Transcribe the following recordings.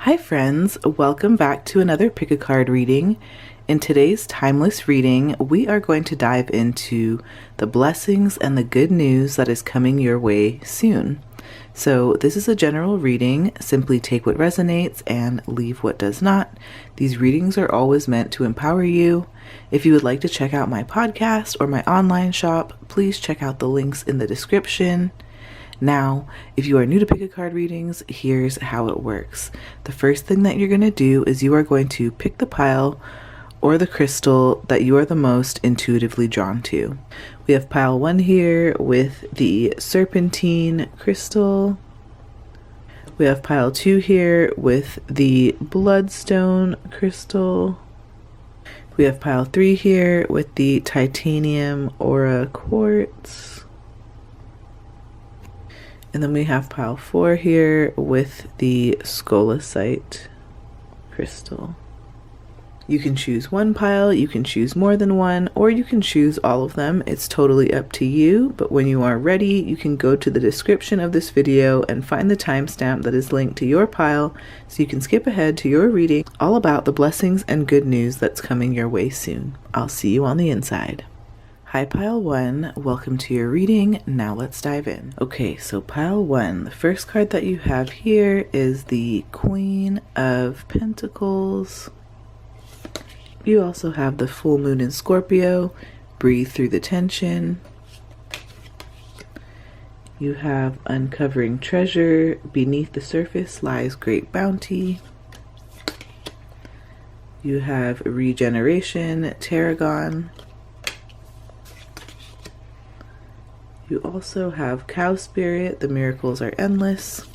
Hi friends, welcome back to another pick a card reading. In today's timeless reading, we are going to dive into the blessings and the good news that is coming your way soon. So this is a general reading. Simply take what resonates and leave what does not. These readings are always meant to empower you. If you would like to check out my podcast or my online shop, please check out the links in the description. Now, if you are new to pick a card readings, here's how it works. The first thing that you're going to do is you are going to pick the pile or the crystal that you are the most intuitively drawn to. We have pile 1 here with the Serpentine crystal. We have pile 2 here with the Bloodstone crystal. We have pile 3 here with the Titanium Aura Quartz. And then we have pile 4 here with the Scolecite crystal. You can choose one pile, you can choose more than one, or you can choose all of them. It's totally up to you, but when you are ready, you can go to the description of this video and find the timestamp that is linked to your pile so you can skip ahead to your reading all about the blessings and good news that's coming your way soon. I'll see you on the inside. Hi pile 1, welcome to your reading. Now let's dive in. Okay, so pile 1, the first card that you have here is the Queen of Pentacles. You also have the full moon in Scorpio, breathe through the tension. You have uncovering treasure, beneath the surface lies great bounty. You have regeneration, tarragon. You also have Cow Spirit, the miracles are endless.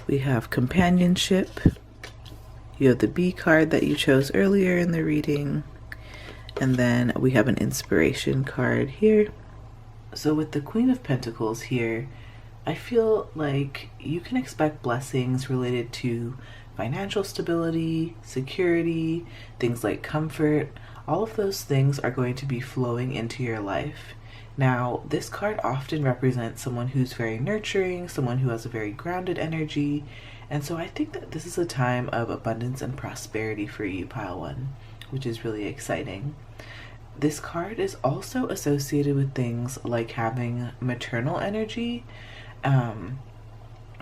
We have companionship. You have the Bee card that you chose earlier in the reading. And then we have an inspiration card here. So with the Queen of Pentacles here, I feel like you can expect blessings related to financial stability, security, things like comfort. All of those things are going to be flowing into your life. Now, this card often represents someone who's very nurturing, someone who has a very grounded energy, and so I think that this is a time of abundance and prosperity for you, pile 1, which is really exciting. This card is also associated with things like having maternal energy.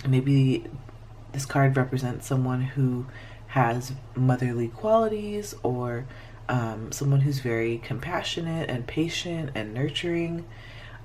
Maybe this card represents someone who has motherly qualities, or someone who's very compassionate and patient and nurturing.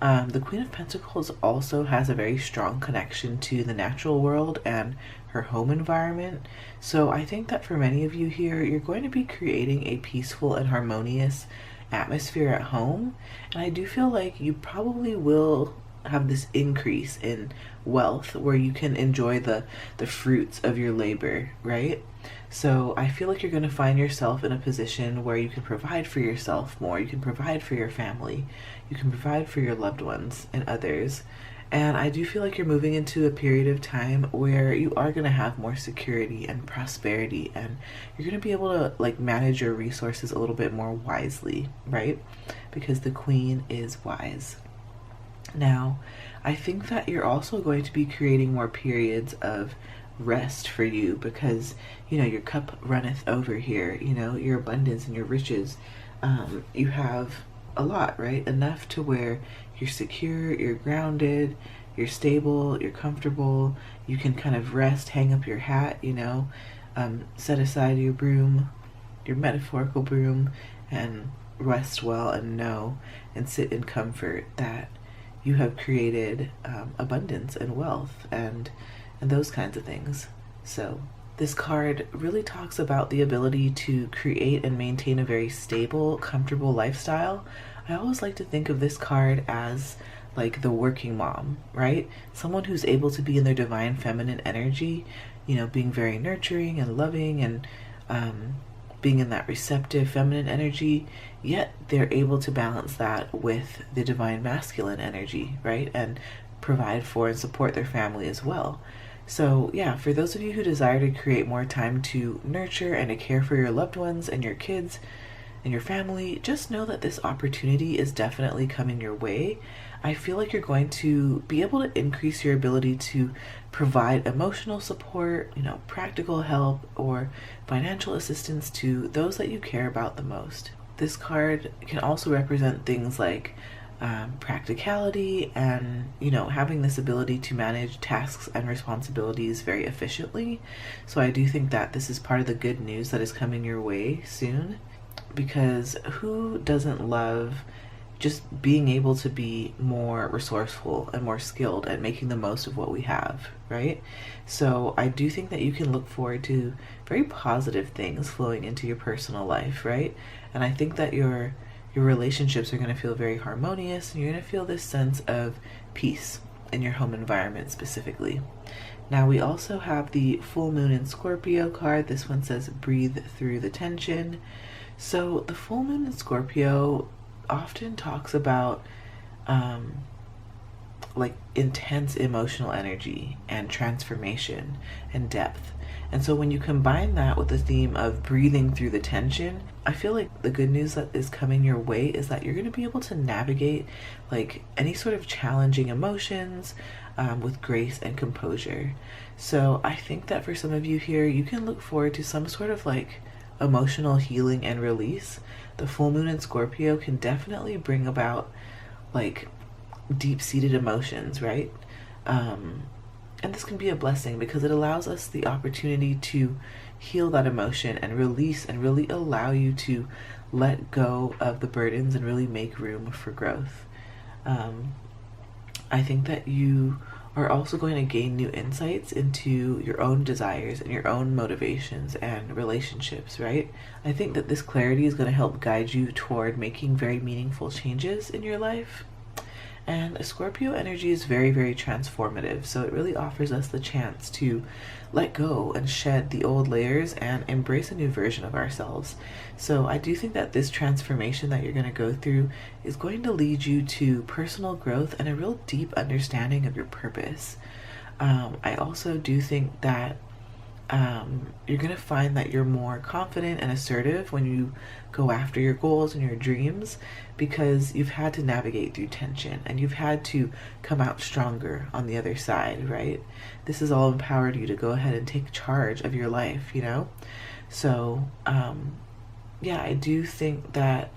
The Queen of Pentacles also has a very strong connection to the natural world and her home environment. So I think that for many of you here, you're going to be creating a peaceful and harmonious atmosphere at home. And I do feel like you probably will have this increase in wealth where you can enjoy the fruits of your labor, right? So I feel like you're going to find yourself in a position where you can provide for yourself more, you can provide for your family, you can provide for your loved ones and others. And I do feel like you're moving into a period of time where you are going to have more security and prosperity, and you're going to be able to like manage your resources a little bit more wisely, right? Because the Queen is wise. Now, I think that you're also going to be creating more periods of rest for you because, you know, your cup runneth over here, you know, your abundance and your riches. You have a lot, right? Enough to where you're secure, you're grounded, you're stable, you're comfortable. You can kind of rest, hang up your hat, you know, set aside your broom, your metaphorical broom, and rest well and know and sit in comfort that you have created abundance and wealth and those kinds of things. So this card really talks about the ability to create and maintain a very stable, comfortable lifestyle. I always like to think of this card as like the working mom, right? Someone who's able to be in their divine feminine energy, you know, being very nurturing and loving and being in that receptive feminine energy, yet they're able to balance that with the divine masculine energy, right? And provide for and support their family as well. So yeah, for those of you who desire to create more time to nurture and to care for your loved ones and your kids and your family, just know that this opportunity is definitely coming your way. I feel like you're going to be able to increase your ability to provide emotional support, practical help, or financial assistance to those that you care about the most. This card can also represent things like practicality and having this ability to manage tasks and responsibilities very efficiently. So I do think that this is part of the good news that is coming your way soon, because who doesn't love just being able to be more resourceful and more skilled at making the most of what we have, right? So I do think that you can look forward to very positive things flowing into your personal life, right? And I think that your relationships are going to feel very harmonious, and you're going to feel this sense of peace in your home environment specifically. Now we also have the full moon in Scorpio card. This one says breathe through the tension. So the full moon in Scorpio often talks about like intense emotional energy and transformation and depth. And so when you combine that with the theme of breathing through the tension, I feel like the good news that is coming your way is that you're going to be able to navigate like any sort of challenging emotions with grace and composure. So I think that for some of you here, you can look forward to some sort of like emotional healing and release. The full moon in Scorpio can definitely bring about like deep-seated emotions, right? And this can be a blessing because it allows us the opportunity to heal that emotion and release and really allow you to let go of the burdens and really make room for growth. I think that you are also going to gain new insights into your own desires and your own motivations and relationships, right? I think that this clarity is going to help guide you toward making very meaningful changes in your life. And Scorpio energy is very, very transformative, so it really offers us the chance to let go and shed the old layers and embrace a new version of ourselves. So I do think that this transformation that you're going to go through is going to lead you to personal growth and a real deep understanding of your purpose. I also do think that you're going to find that you're more confident and assertive when you go after your goals and your dreams, because you've had to navigate through tension and you've had to come out stronger on the other side, right? This has all empowered you to go ahead and take charge of your life, So, yeah, I do think that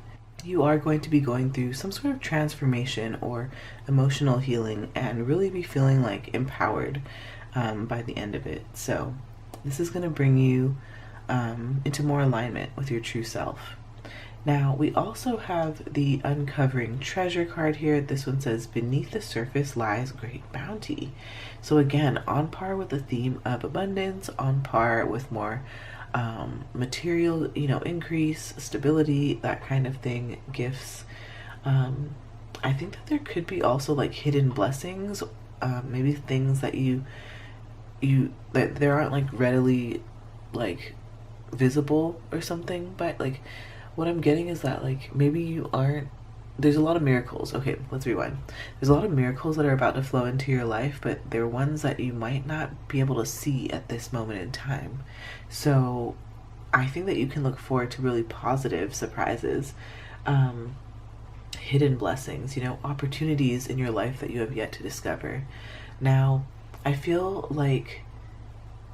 you are going to be going through some sort of transformation or emotional healing and really be feeling like empowered by the end of it. So this is going to bring you into more alignment with your true self. Now, we also have the Uncovering Treasure card here. This one says, beneath the surface lies great bounty. So again, on par with the theme of abundance, on par with more material, increase, stability, that kind of thing, gifts. I think that there could be also like hidden blessings, maybe things that that there aren't like readily like visible or something, but like what I'm getting is that like maybe there's a lot of miracles. Okay, let's rewind. There's a lot of miracles that are about to flow into your life, but they're ones that you might not be able to see at this moment in time. So I think that you can look forward to really positive surprises, hidden blessings, opportunities in your life that you have yet to discover. Now, I feel like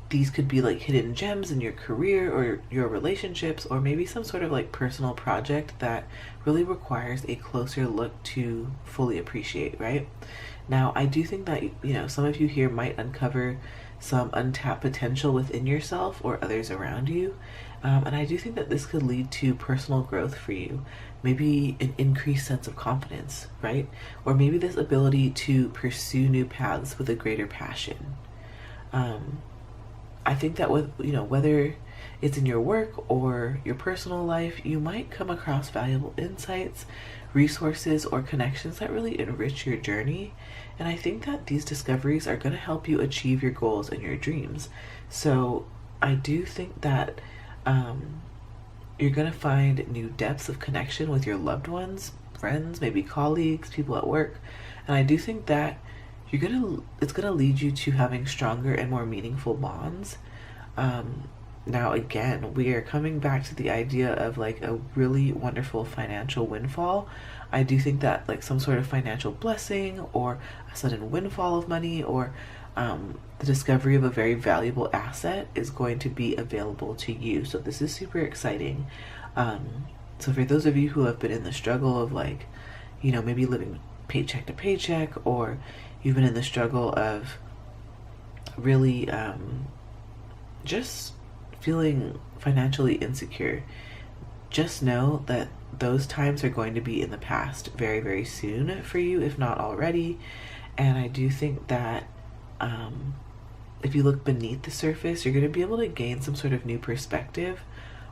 these could be like hidden gems in your career or your relationships, or maybe some sort of like personal project that really requires a closer look to fully appreciate, right? Now, I do think that, some of you here might uncover some untapped potential within yourself or others around you. And I do think that this could lead to personal growth for you. Maybe an increased sense of confidence, right? Or maybe this ability to pursue new paths with a greater passion. I think that whether it's in your work or your personal life, you might come across valuable insights, resources, or connections that really enrich your journey. And I think that these discoveries are going to help you achieve your goals and your dreams. So I do think that you're going to find new depths of connection with your loved ones, friends, maybe colleagues, people at work. And I do think that it's gonna lead you to having stronger and more meaningful bonds. Now again, we are coming back to the idea of like a really wonderful financial windfall. I do think that like some sort of financial blessing or a sudden windfall of money or the discovery of a very valuable asset is going to be available to you. So this is super exciting. So for those of you who have been in the struggle of like, you know, maybe living paycheck to paycheck, or you've been in the struggle of really just feeling financially insecure, just know that those times are going to be in the past very, very soon for you, if not already. And I do think that if you look beneath the surface, you're going to be able to gain some sort of new perspective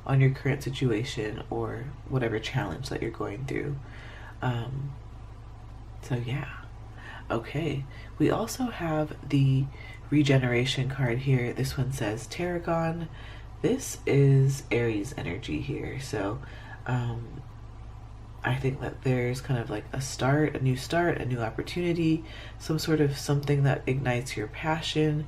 on your current situation or whatever challenge that you're going through. So yeah. Okay, we also have the regeneration card here. This one says Tarragon. This is Aries energy here. So I think that there's kind of like a start, a new opportunity, some sort of something that ignites your passion.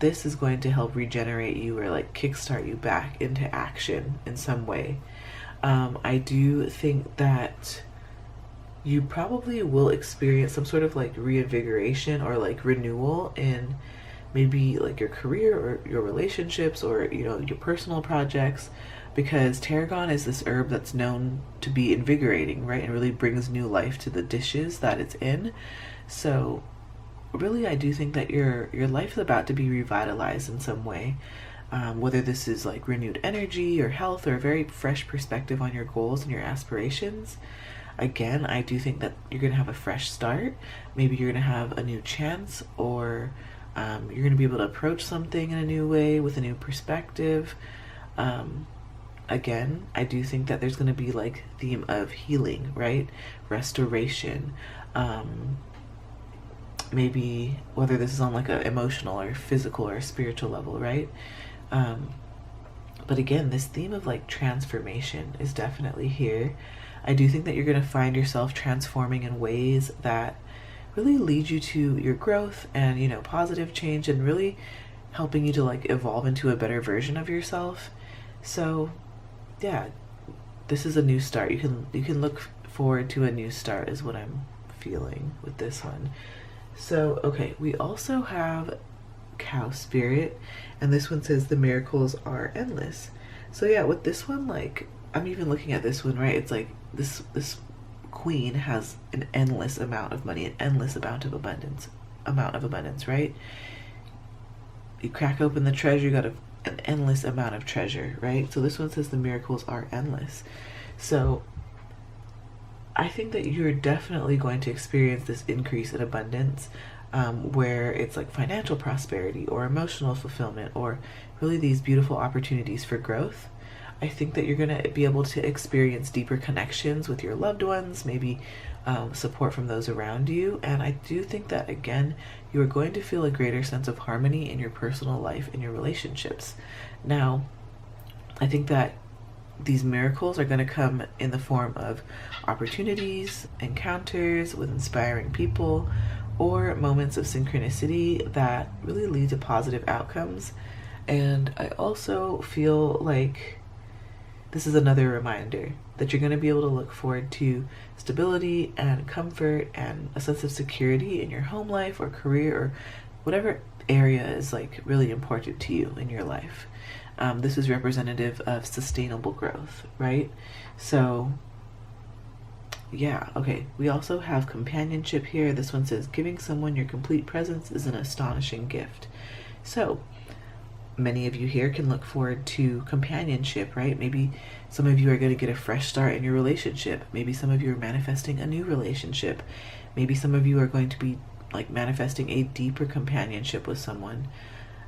This is going to help regenerate you or like kickstart you back into action in some way. I do think that you probably will experience some sort of like reinvigoration or like renewal in maybe like your career or your relationships or, you know, your personal projects, because tarragon is this herb that's known to be invigorating, right? And really brings new life to the dishes that it's in. So really, I do think that your life is about to be revitalized in some way. Whether this is like renewed energy or health or a very fresh perspective on your goals and your aspirations. Again, I do think that you're going to have a fresh start. Maybe you're going to have a new chance, or you're going to be able to approach something in a new way with a new perspective. Again, I do think that there's going to be like theme of healing, right? Restoration. Maybe whether this is on like a emotional or physical or spiritual level, right? But again, this theme of like transformation is definitely here. I do think that you're going to find yourself transforming in ways that really lead you to your growth and, you know, positive change, and really helping you to like evolve into a better version of yourself. So yeah, this is a new start. You can look forward to a new start is what I'm feeling with this one. So okay, we also have cow spirit, and this one says the miracles are endless. So yeah, with this one, like I'm even looking at this one, right? It's like this queen has an endless amount of money, an endless amount of abundance, right? You crack open the treasure, you got an endless amount of treasure, right? So this one says the miracles are endless. So I think that you're definitely going to experience this increase in abundance, where it's like financial prosperity or emotional fulfillment or really these beautiful opportunities for growth. I think that you're going to be able to experience deeper connections with your loved ones, maybe support from those around you. And I do think that, again, you are going to feel a greater sense of harmony in your personal life and your relationships. Now, I think that these miracles are going to come in the form of opportunities, encounters with inspiring people, or moments of synchronicity that really lead to positive outcomes. And I also feel like this is another reminder that you're going to be able to look forward to stability and comfort and a sense of security in your home life or career or whatever area is like really important to you in your life. This is representative of sustainable growth, right? So yeah, okay. We also have companionship here. This one says giving someone your complete presence is an astonishing gift. So many of you here can look forward to companionship, right? Maybe some of you are going to get a fresh start in your relationship. Maybe some of you are manifesting a new relationship. Maybe some of you are going to be like manifesting a deeper companionship with someone.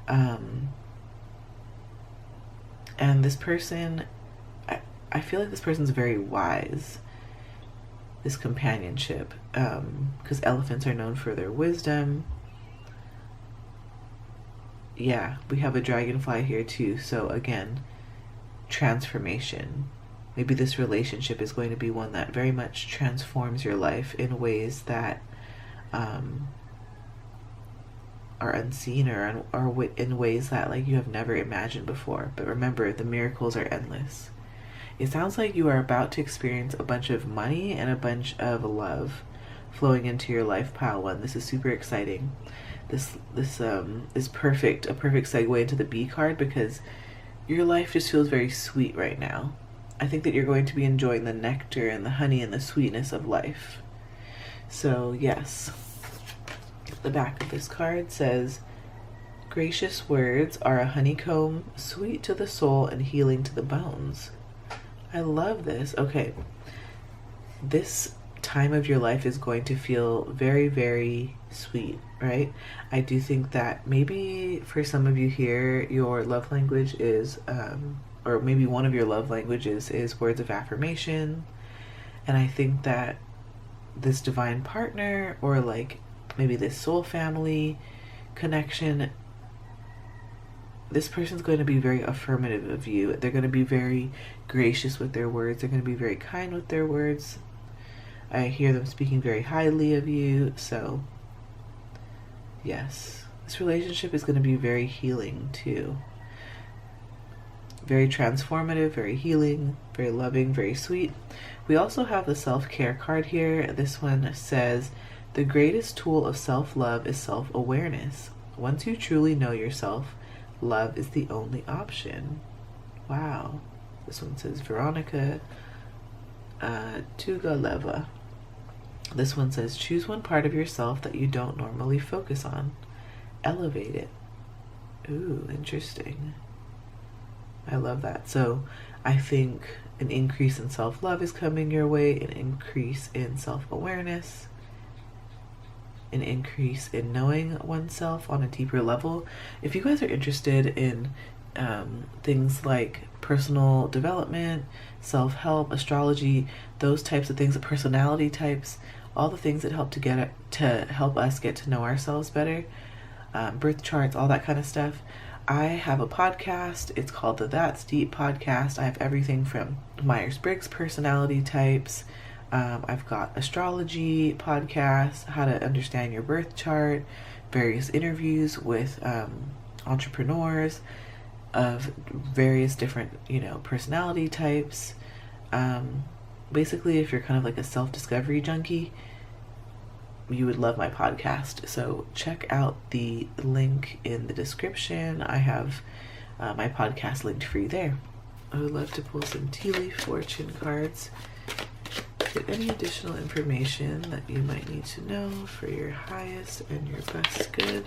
And this person, I feel like this person's very wise, this companionship, because elephants are known for their wisdom. Yeah, we have a dragonfly here too. So again, transformation. Maybe this relationship is going to be one that very much transforms your life in ways that are unseen or in ways that like you have never imagined before. But remember, the miracles are endless. It sounds like you are about to experience a bunch of money and a bunch of love flowing into your life, pile one. This is super exciting. This is perfect, a perfect segue into the B card, because your life just feels very sweet right now. I think that you're going to be enjoying the nectar and the honey and the sweetness of life. So yes, the back of this card says, gracious words are a honeycomb, sweet to the soul and healing to the bones. I love this. Okay, this time of your life is going to feel very, very sweet, right? I do think that maybe for some of you here, your love language is, or maybe one of your love languages is words of affirmation. And I think that this divine partner, or like maybe this soul family connection, this person's going to be very affirmative of you. They're going to be very gracious with their words. They're going to be very kind with their words. I hear them speaking very highly of you. So yes, this relationship is going to be very healing too. Very transformative, very healing, very loving, very sweet. We also have the self-care card here. This one says, the greatest tool of self-love is self-awareness. Once you truly know yourself, love is the only option. Wow. This one says Veronica Tugaleva. This one says, choose one part of yourself that you don't normally focus on. Elevate it. Ooh, interesting. I love that. So I think an increase in self-love is coming your way, an increase in self-awareness, an increase in knowing oneself on a deeper level. If you guys are interested in things like personal development, self-help, astrology, those types of things, the personality types, all the things that help help us get to know ourselves better, birth charts, all that kind of stuff, I have a podcast. It's called the That's Deep podcast. I have everything from Myers-Briggs personality types. I've got astrology podcasts, how to understand your birth chart, various interviews with entrepreneurs of various different, personality types. Basically, if you're kind of like a self-discovery junkie, you would love my podcast. So check out the link in the description. I have my podcast linked for you there. I would love to pull some tea leaf fortune cards. Get any additional information that you might need to know for your highest and your best good.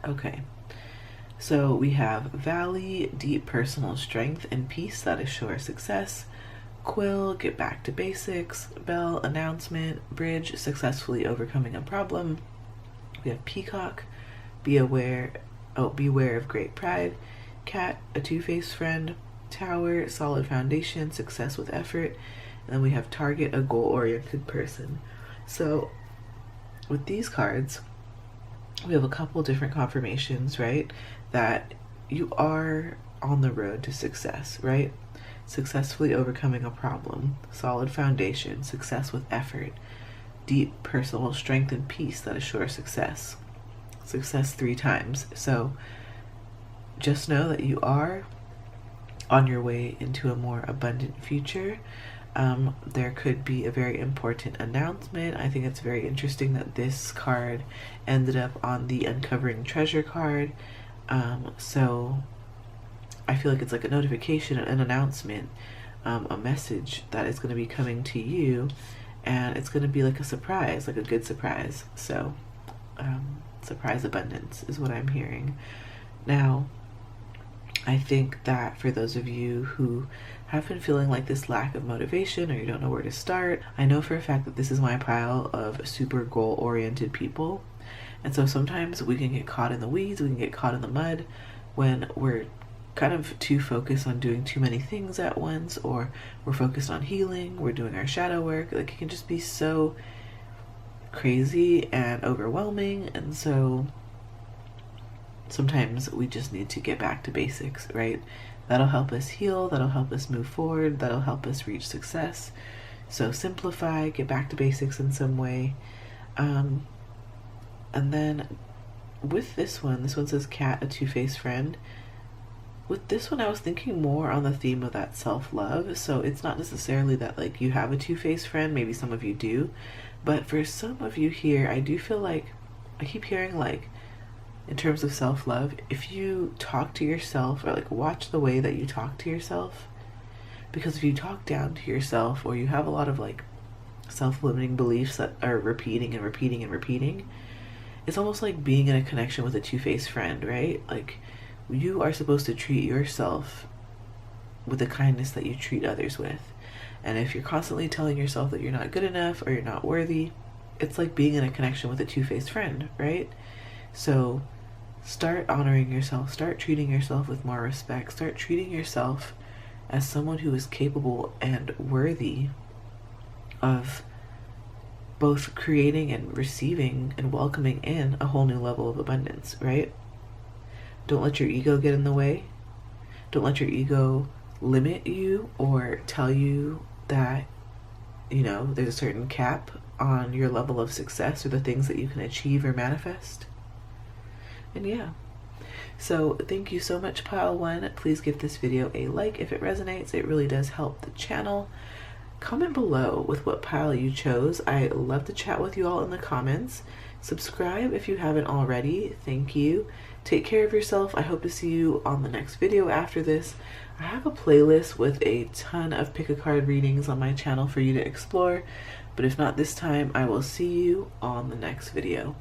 Okay, so we have Valley, deep personal strength and peace that assure success. Quill, get back to basics. Bell, announcement. Bridge, successfully overcoming a problem. We have Peacock, beware of great pride. Cat, a two-faced friend. Tower, solid foundation, success with effort. And then we have Target, a goal-oriented person. So with these cards, we have a couple different confirmations, right? That you are on the road to success, right? Successfully overcoming a problem, solid foundation, success with effort, deep personal strength and peace that assure success. Success 3 times. So just know that you are on your way into a more abundant future. There could be a very important announcement. I think it's very interesting that this card ended up on the Uncovering Treasure card. So I feel like it's like a notification, an announcement, a message that is going to be coming to you, and it's going to be like a surprise, like a good surprise. So surprise abundance is what I'm hearing. Now, I think that for those of you who have been feeling like this lack of motivation, or you don't know where to start, I know for a fact that this is my pile of super goal-oriented people. And so sometimes we can get caught in the weeds, we can get caught in the mud when we're kind of too focused on doing too many things at once, or we're focused on healing, we're doing our shadow work. Like, it can just be so crazy and overwhelming. And so sometimes we just need to get back to basics, right? That'll help us heal, that'll help us move forward, that'll help us reach success. So simplify, get back to basics in some way. And then with this one says cat, a two-faced friend. With this one, I was thinking more on the theme of that self-love. So it's not necessarily that like you have a two-faced friend, maybe some of you do, but for some of you here, I do feel like I keep hearing like, in terms of self-love, if you talk to yourself, or like watch the way that you talk to yourself, because if you talk down to yourself, or you have a lot of like self-limiting beliefs that are repeating and repeating and repeating, it's almost like being in a connection with a two-faced friend, right? Like, you are supposed to treat yourself with the kindness that you treat others with. And if you're constantly telling yourself that you're not good enough or you're not worthy, it's like being in a connection with a two-faced friend, right? So start honoring yourself, start treating yourself with more respect, start treating yourself as someone who is capable and worthy of both creating and receiving and welcoming in a whole new level of abundance, right? Don't let your ego get in the way. Don't let your ego limit you or tell you that, you know, there's a certain cap on your level of success or the things that you can achieve or manifest. And yeah, so thank you so much, Pile 1. Please give this video a like if it resonates. It really does help the channel. Comment below with what pile you chose. I love to chat with you all in the comments. Subscribe if you haven't already. Thank you. Take care of yourself. I hope to see you on the next video after this. I have a playlist with a ton of pick a card readings on my channel for you to explore, but if not this time, I will see you on the next video.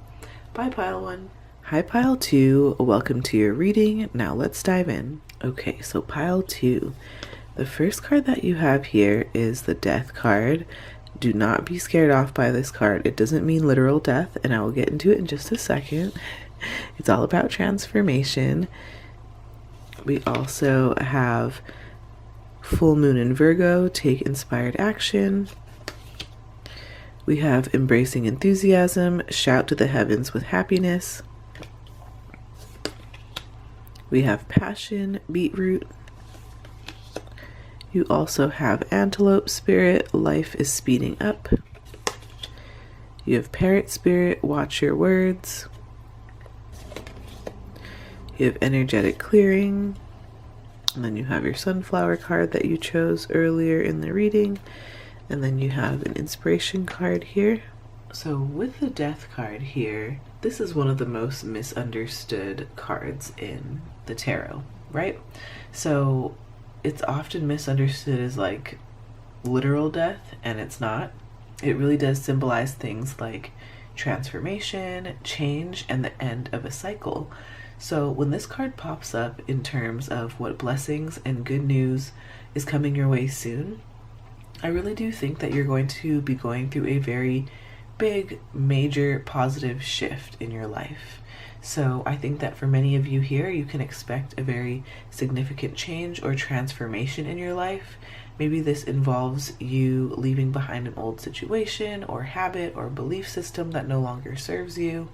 Bye, Pile 1. Hi, Pile 2. Welcome to your reading. Now let's dive in. Okay, so Pile 2. The first card that you have here is the Death card. Do not be scared off by this card. It doesn't mean literal death, and I will get into it in just a second. It's all about transformation. We also have Full Moon in Virgo, take inspired action. We have Embracing Enthusiasm, shout to the heavens with happiness. We have Passion, Beetroot. You also have Antelope Spirit, life is speeding up. You have Parrot Spirit, watch your words. You have Energetic Clearing. And then you have your Sunflower card that you chose earlier in the reading. And then you have an Inspiration card here. So with the Death card here, this is one of the most misunderstood cards in the tarot, right? So it's often misunderstood as like literal death, and it's not. It really does symbolize things like transformation, change, and the end of a cycle. So when this card pops up in terms of what blessings and good news is coming your way soon, I really do think that you're going to be going through a very big, major, positive shift in your life. So I think that for many of you here, you can expect a very significant change or transformation in your life. Maybe this involves you leaving behind an old situation or habit or belief system that no longer serves you.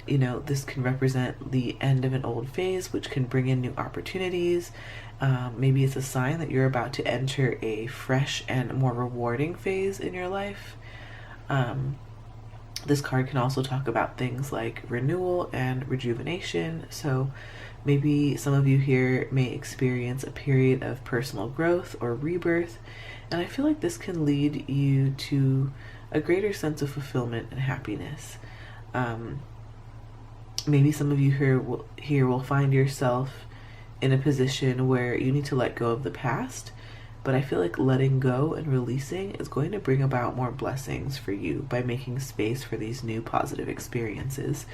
You know, this can represent the end of an old phase, which can bring in new opportunities. Maybe it's a sign that you're about to enter a fresh and more rewarding phase in your life. This card can also talk about things like renewal and rejuvenation. So maybe some of you here may experience a period of personal growth or rebirth. And I feel like this can lead you to a greater sense of fulfillment and happiness. Maybe some of you here will find yourself in a position where you need to let go of the past, but I feel like letting go and releasing is going to bring about more blessings for you by making space for these new positive experiences.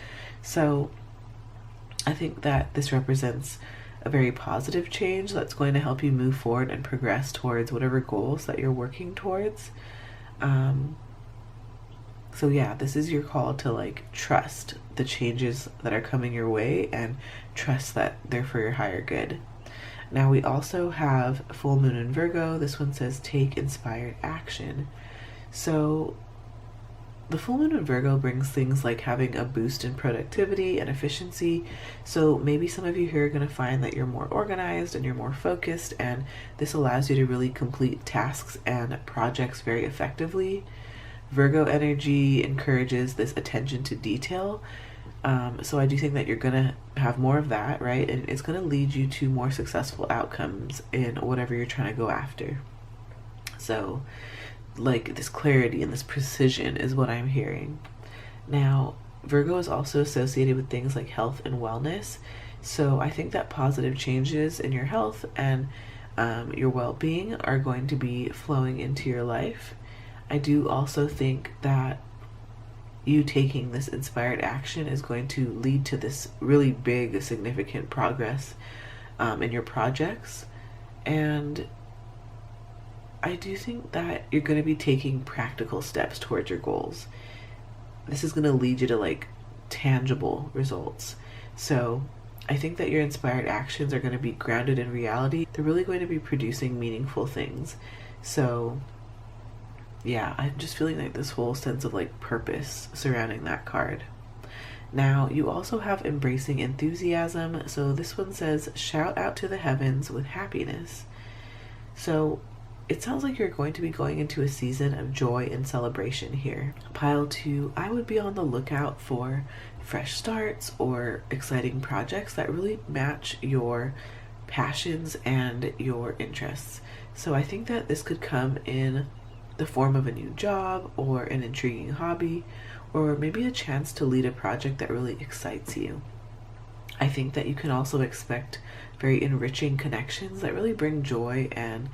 So I think that this represents a very positive change that's going to help you move forward and progress towards whatever goals that you're working towards. So yeah, this is your call to like trust the changes that are coming your way and trust that they're for your higher good. Now we also have full moon in Virgo. This one says take inspired action. So the full moon in Virgo brings things like having a boost in productivity and efficiency. So maybe some of you here are going to find that you're more organized and you're more focused, and this allows you to really complete tasks and projects very effectively. Virgo energy encourages this attention to detail. So I do think that you're going to have more of that, right? And it's going to lead you to more successful outcomes in whatever you're trying to go after. So like this clarity and this precision is what I'm hearing. Now, Virgo is also associated with things like health and wellness. So I think that positive changes in your health and your well-being are going to be flowing into your life. I do also think that you taking this inspired action is going to lead to this really big, significant progress in your projects. And I do think that you're going to be taking practical steps towards your goals. This is going to lead you to like tangible results. So I think that your inspired actions are going to be grounded in reality. They're really going to be producing meaningful things. So yeah, I'm just feeling like this whole sense of like purpose surrounding that card. Now, you also have embracing enthusiasm. So this one says, shout out to the heavens with happiness. So it sounds like you're going to be going into a season of joy and celebration here. Pile 2, I would be on the lookout for fresh starts or exciting projects that really match your passions and your interests. So I think that this could come in the form of a new job or an intriguing hobby, or maybe a chance to lead a project that really excites you. I think that you can also expect very enriching connections that really bring joy and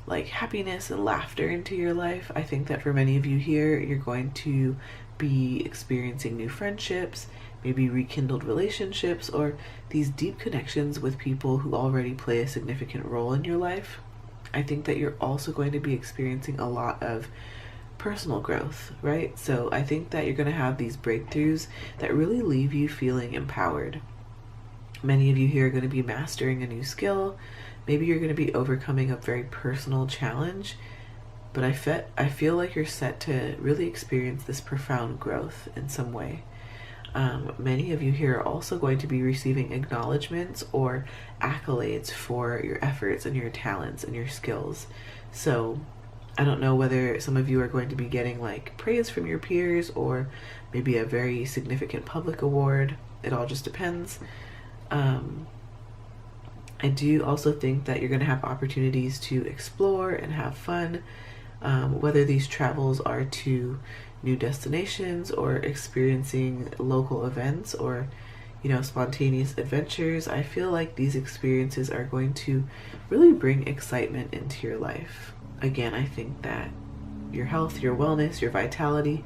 like happiness and laughter into your life. I think that for many of you here, you're going to be experiencing new friendships, maybe rekindled relationships, or these deep connections with people who already play a significant role in your life. I think that you're also going to be experiencing a lot of personal growth, right? So I think that you're going to have these breakthroughs that really leave you feeling empowered. Many of you here are going to be mastering a new skill. Maybe you're going to be overcoming a very personal challenge, but I feel like you're set to really experience this profound growth in some way. Many of you here are also going to be receiving acknowledgments or accolades for your efforts and your talents and your skills. So I don't know whether some of you are going to be getting like praise from your peers or maybe a very significant public award. It all just depends. I do also think that you're going to have opportunities to explore and have fun, whether these travels are to new destinations or experiencing local events or, you know, spontaneous adventures. I feel like these experiences are going to really bring excitement into your life. Again, I think that your health, your wellness, your vitality,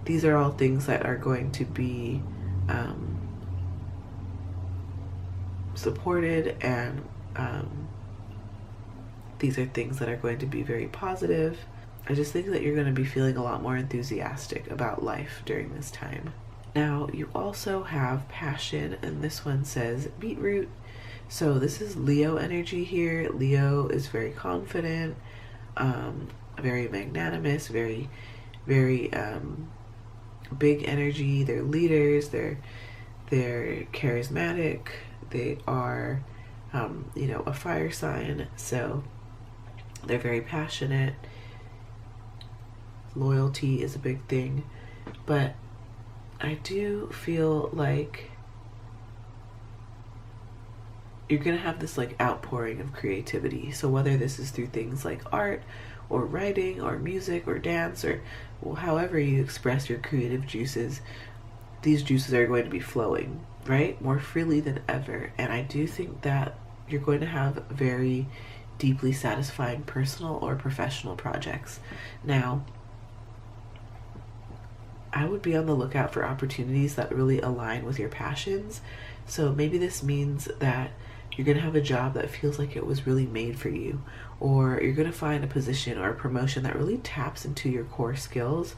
these are all things that are going to be supported, and these are things that are going to be very positive. I just think that you're going to be feeling a lot more enthusiastic about life during this time. Now, you also have passion, and this one says beetroot. So this is Leo energy here. Leo is very confident, very magnanimous, very big energy, they're leaders, they're charismatic, they are, a fire sign, so they're very passionate. Loyalty is a big thing, but I do feel like you're gonna have this like outpouring of creativity. So whether this is through things like art or writing or music or dance or however you express your creative juices, these juices are going to be flowing, right? More freely than ever. And I do think that you're going to have very deeply satisfying personal or professional projects. Now, I would be on the lookout for opportunities that really align with your passions. So maybe this means that you're going to have a job that feels like it was really made for you, or you're going to find a position or a promotion that really taps into your core skills,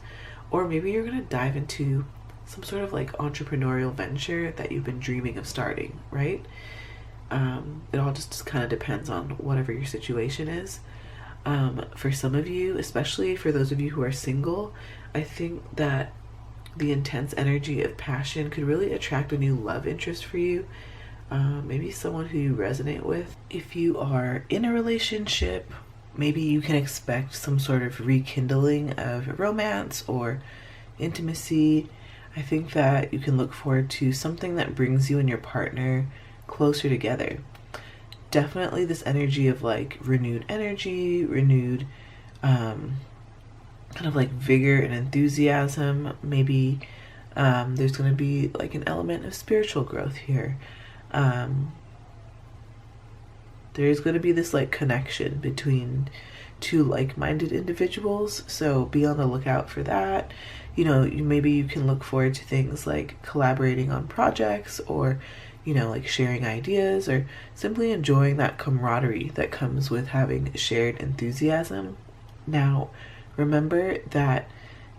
or maybe you're going to dive into some sort of like entrepreneurial venture that you've been dreaming of starting, right? It all just kind of depends on whatever your situation is. For some of you, especially for those of you who are single, I think that the intense energy of passion could really attract a new love interest for you. Maybe someone who you resonate with. If you are in a relationship, maybe you can expect some sort of rekindling of romance or intimacy. I think that you can look forward to something that brings you and your partner closer together. Definitely this energy of like renewed energy, renewed kind of like vigor and enthusiasm. Maybe there's going to be like an element of spiritual growth here. There's going to be this like connection between two like-minded individuals, so be on the lookout for that. Maybe you can look forward to things like collaborating on projects, or like sharing ideas, or simply enjoying that camaraderie that comes with having shared enthusiasm. Now, remember that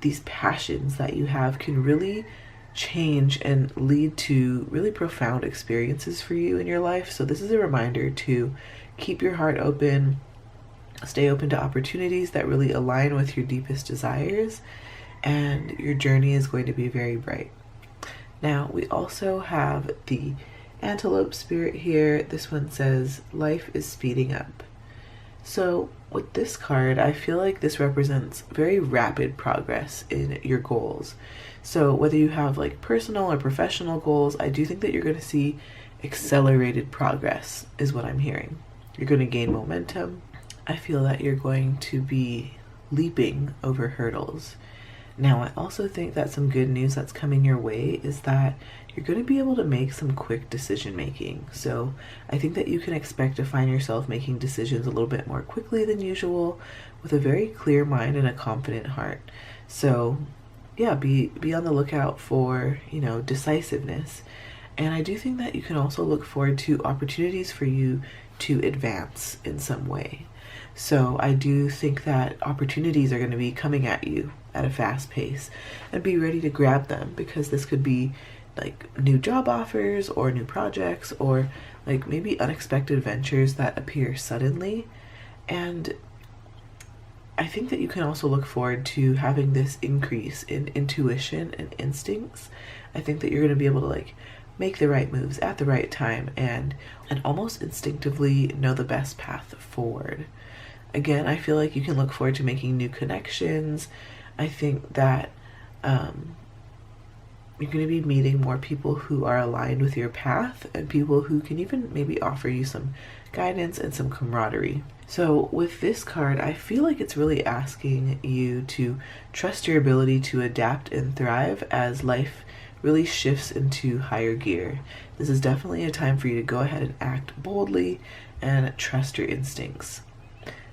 these passions that you have can really change and lead to really profound experiences for you in your life. So this is a reminder to keep your heart open, stay open to opportunities that really align with your deepest desires, and your journey is going to be very bright. Now, we also have the Antelope spirit here. This one says, life is speeding up. So with this card, I feel like this represents very rapid progress in your goals. So whether you have like personal or professional goals, I do think that you're going to see accelerated progress is what I'm hearing. You're going to gain momentum. I feel that you're going to be leaping over hurdles. Now, I also think that some good news that's coming your way is that you're going to be able to make some quick decision making. So I think that you can expect to find yourself making decisions a little bit more quickly than usual, with a very clear mind and a confident heart. So yeah, be on the lookout for, decisiveness. And I do think that you can also look forward to opportunities for you to advance in some way. So I do think that opportunities are going to be coming at you at a fast pace, and be ready to grab them, because this could be like new job offers or new projects, or like maybe unexpected ventures that appear suddenly. And I think that you can also look forward to having this increase in intuition and instincts. I think that you're going to be able to like make the right moves at the right time, and almost instinctively know the best path forward. Again, I feel like you can look forward to making new connections. I think that you're going to be meeting more people who are aligned with your path, and people who can even maybe offer you some guidance and some camaraderie. So with this card, I feel like it's really asking you to trust your ability to adapt and thrive as life really shifts into higher gear. This is definitely a time for you to go ahead and act boldly and trust your instincts.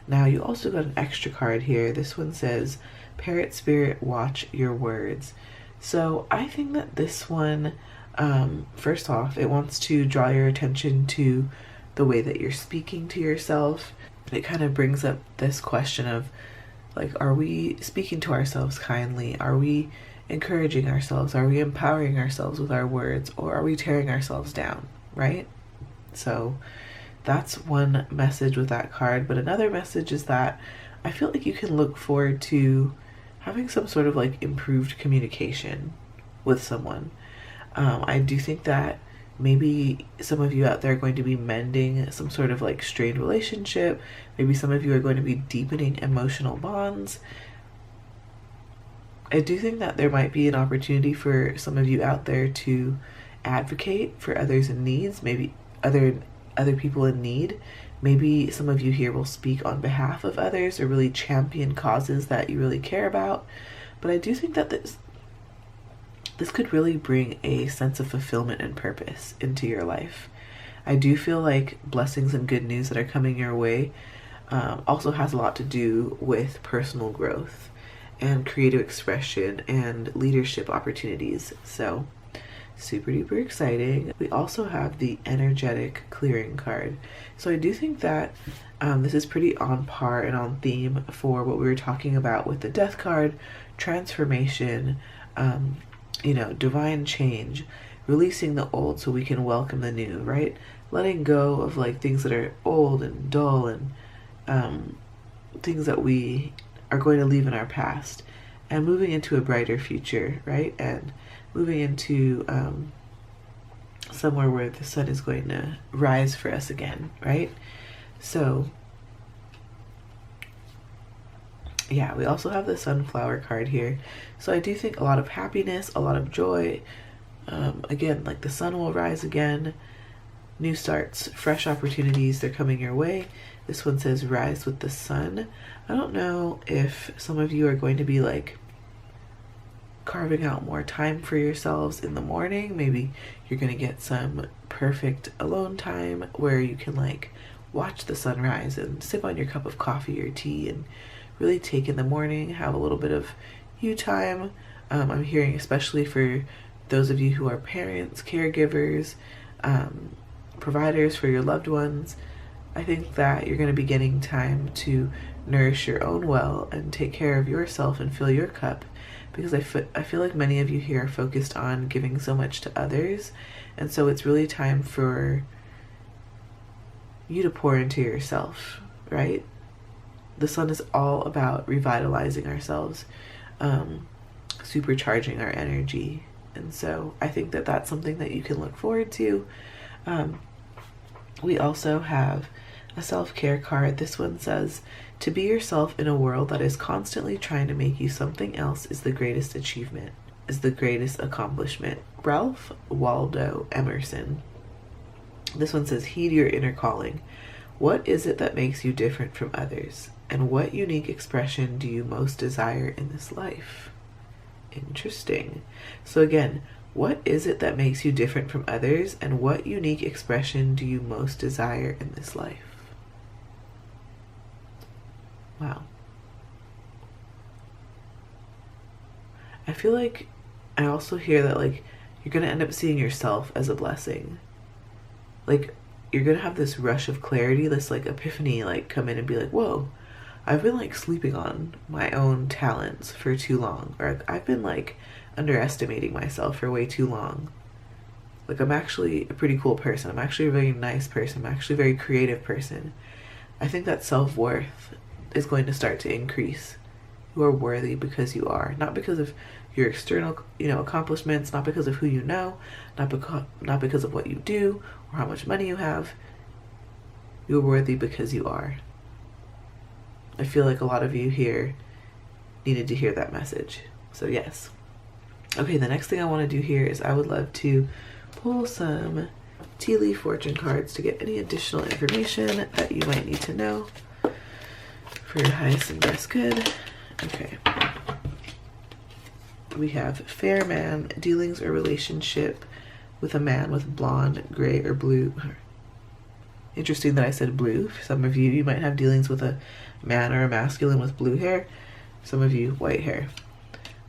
Now, you also got an extra card here. This one says, Parrot Spirit, watch your words. So I think that this one, first off, it wants to draw your attention to the way that you're speaking to yourself. It kind of brings up this question of, like, are we speaking to ourselves kindly? Are we encouraging ourselves? Are we empowering ourselves with our words? Or are we tearing ourselves down, right? So that's one message with that card. But another message is that I feel like you can look forward to having some sort of like improved communication with someone. I do think that maybe some of you out there are going to be mending some sort of like strained relationship. Maybe some of you are going to be deepening emotional bonds. I do think that there might be an opportunity for some of you out there to advocate for others in needs, maybe other people in need. Maybe some of you here will speak on behalf of others or really champion causes that you really care about. But I do think that this could really bring a sense of fulfillment and purpose into your life. I do feel like blessings and good news that are coming your way also has a lot to do with personal growth and creative expression and leadership opportunities. So super duper exciting. We also have the energetic clearing card. So I do think that this is pretty on par and on theme for what we were talking about with the death card, transformation, divine change, releasing the old so we can welcome the new, right? Letting go of like things that are old and dull and things that we are going to leave in our past, and moving into a brighter future, right? And moving into somewhere where the sun is going to rise for us again, right? So yeah, we also have the sunflower card here. So I do think a lot of happiness, a lot of joy. Again, like the sun will rise again, new starts, fresh opportunities, they're coming your way. This one says rise with the sun. I don't know if some of you are going to be like carving out more time for yourselves in the morning. Maybe you're going to get some perfect alone time where you can like watch the sunrise and sip on your cup of coffee or tea and really take in the morning, have a little bit of you time. I'm hearing especially for those of you who are parents, caregivers, providers for your loved ones, I think that you're going to be getting time to nourish your own well and take care of yourself and fill your cup, because I feel like many of you here are focused on giving so much to others, and so it's really time for you to pour into yourself, right? The sun is all about revitalizing ourselves, supercharging our energy, and so I think that that's something that you can look forward to. We also have a self-care card. This one says, to be yourself in a world that is constantly trying to make you something else is the greatest achievement, is the greatest accomplishment. Ralph Waldo Emerson. This one says, heed your inner calling. What is it that makes you different from others? And what unique expression do you most desire in this life? Interesting. So again, what is it that makes you different from others, and what unique expression do you most desire in this life? Wow. I feel like I also hear that like you're going to end up seeing yourself as a blessing. Like you're going to have this rush of clarity, this like epiphany, like come in and be like, whoa, I've been like sleeping on my own talents for too long, or I've been like underestimating myself for way too long. Like I'm actually a pretty cool person. I'm actually a very nice person. I'm actually a very creative person. I think that self-worth is going to start to increase. You are worthy because you are, not because of your external, accomplishments, not because of who you know, not because of what you do or how much money you have. You're worthy because you are. I feel like a lot of you here needed to hear that message. So yes. Okay, the next thing I want to do here is I would love to pull some tea leaf fortune cards to get any additional information that you might need to know for your highest and best good. Okay. We have fair man, dealings or relationship with a man with blonde, gray, or blue. Interesting that I said blue. For some of you, you might have dealings with a man or a masculine with blue hair. Some of you, white hair.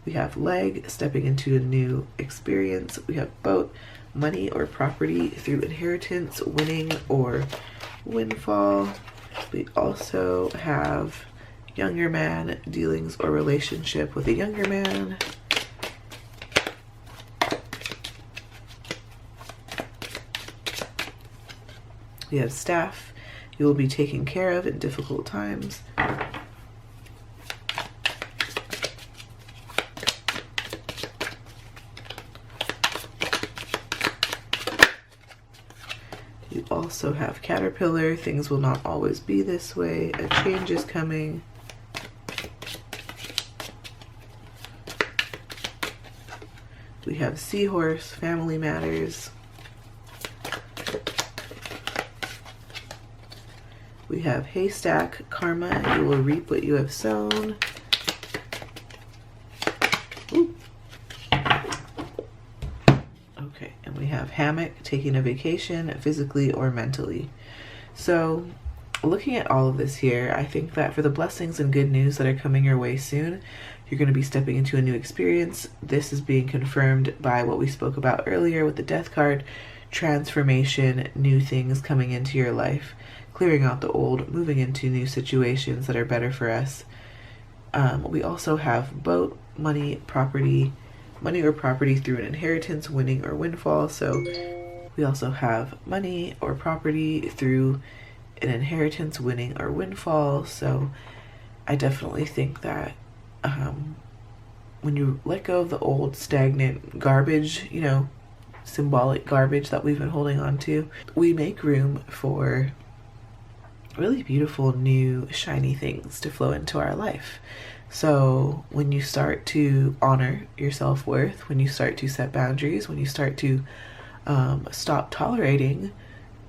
We have leg, stepping into a new experience. We have boat, money or property through inheritance, winning or windfall. We also have younger man, dealings or relationship with a younger man. We have staff, you will be taken care of in difficult times. also have Caterpillar. Things will not always be this way. A change is coming. We have Seahorse, Family Matters. We have Haystack, Karma, you will reap what you have sown. Ooh. Okay, and we have Hammock, taking a vacation, physically or mentally. So, looking at all of this here, I think that for the blessings and good news that are coming your way soon, you're going to be stepping into a new experience. This is being confirmed by what we spoke about earlier with the Death card, transformation, new things coming into your life, clearing out the old, moving into new situations that are better for us. We also have boat, money, property, money or property through an inheritance, winning or windfall. So we also have money or property through an inheritance, winning or windfall. So I definitely think that when you let go of the old stagnant garbage, you know, symbolic garbage that we've been holding on to, we make room for really beautiful new shiny things to flow into our life. So when you start to honor your self-worth, when you start to set boundaries, when you start to stop tolerating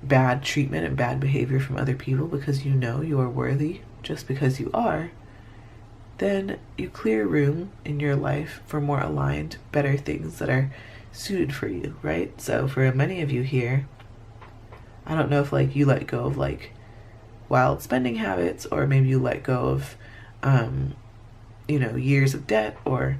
bad treatment and bad behavior from other people because you know you are worthy just because you are, then you clear room in your life for more aligned, better things that are suited for you, right? So for many of you here, I don't know if like you let go of like wild spending habits, or maybe you let go of you know, years of debt, or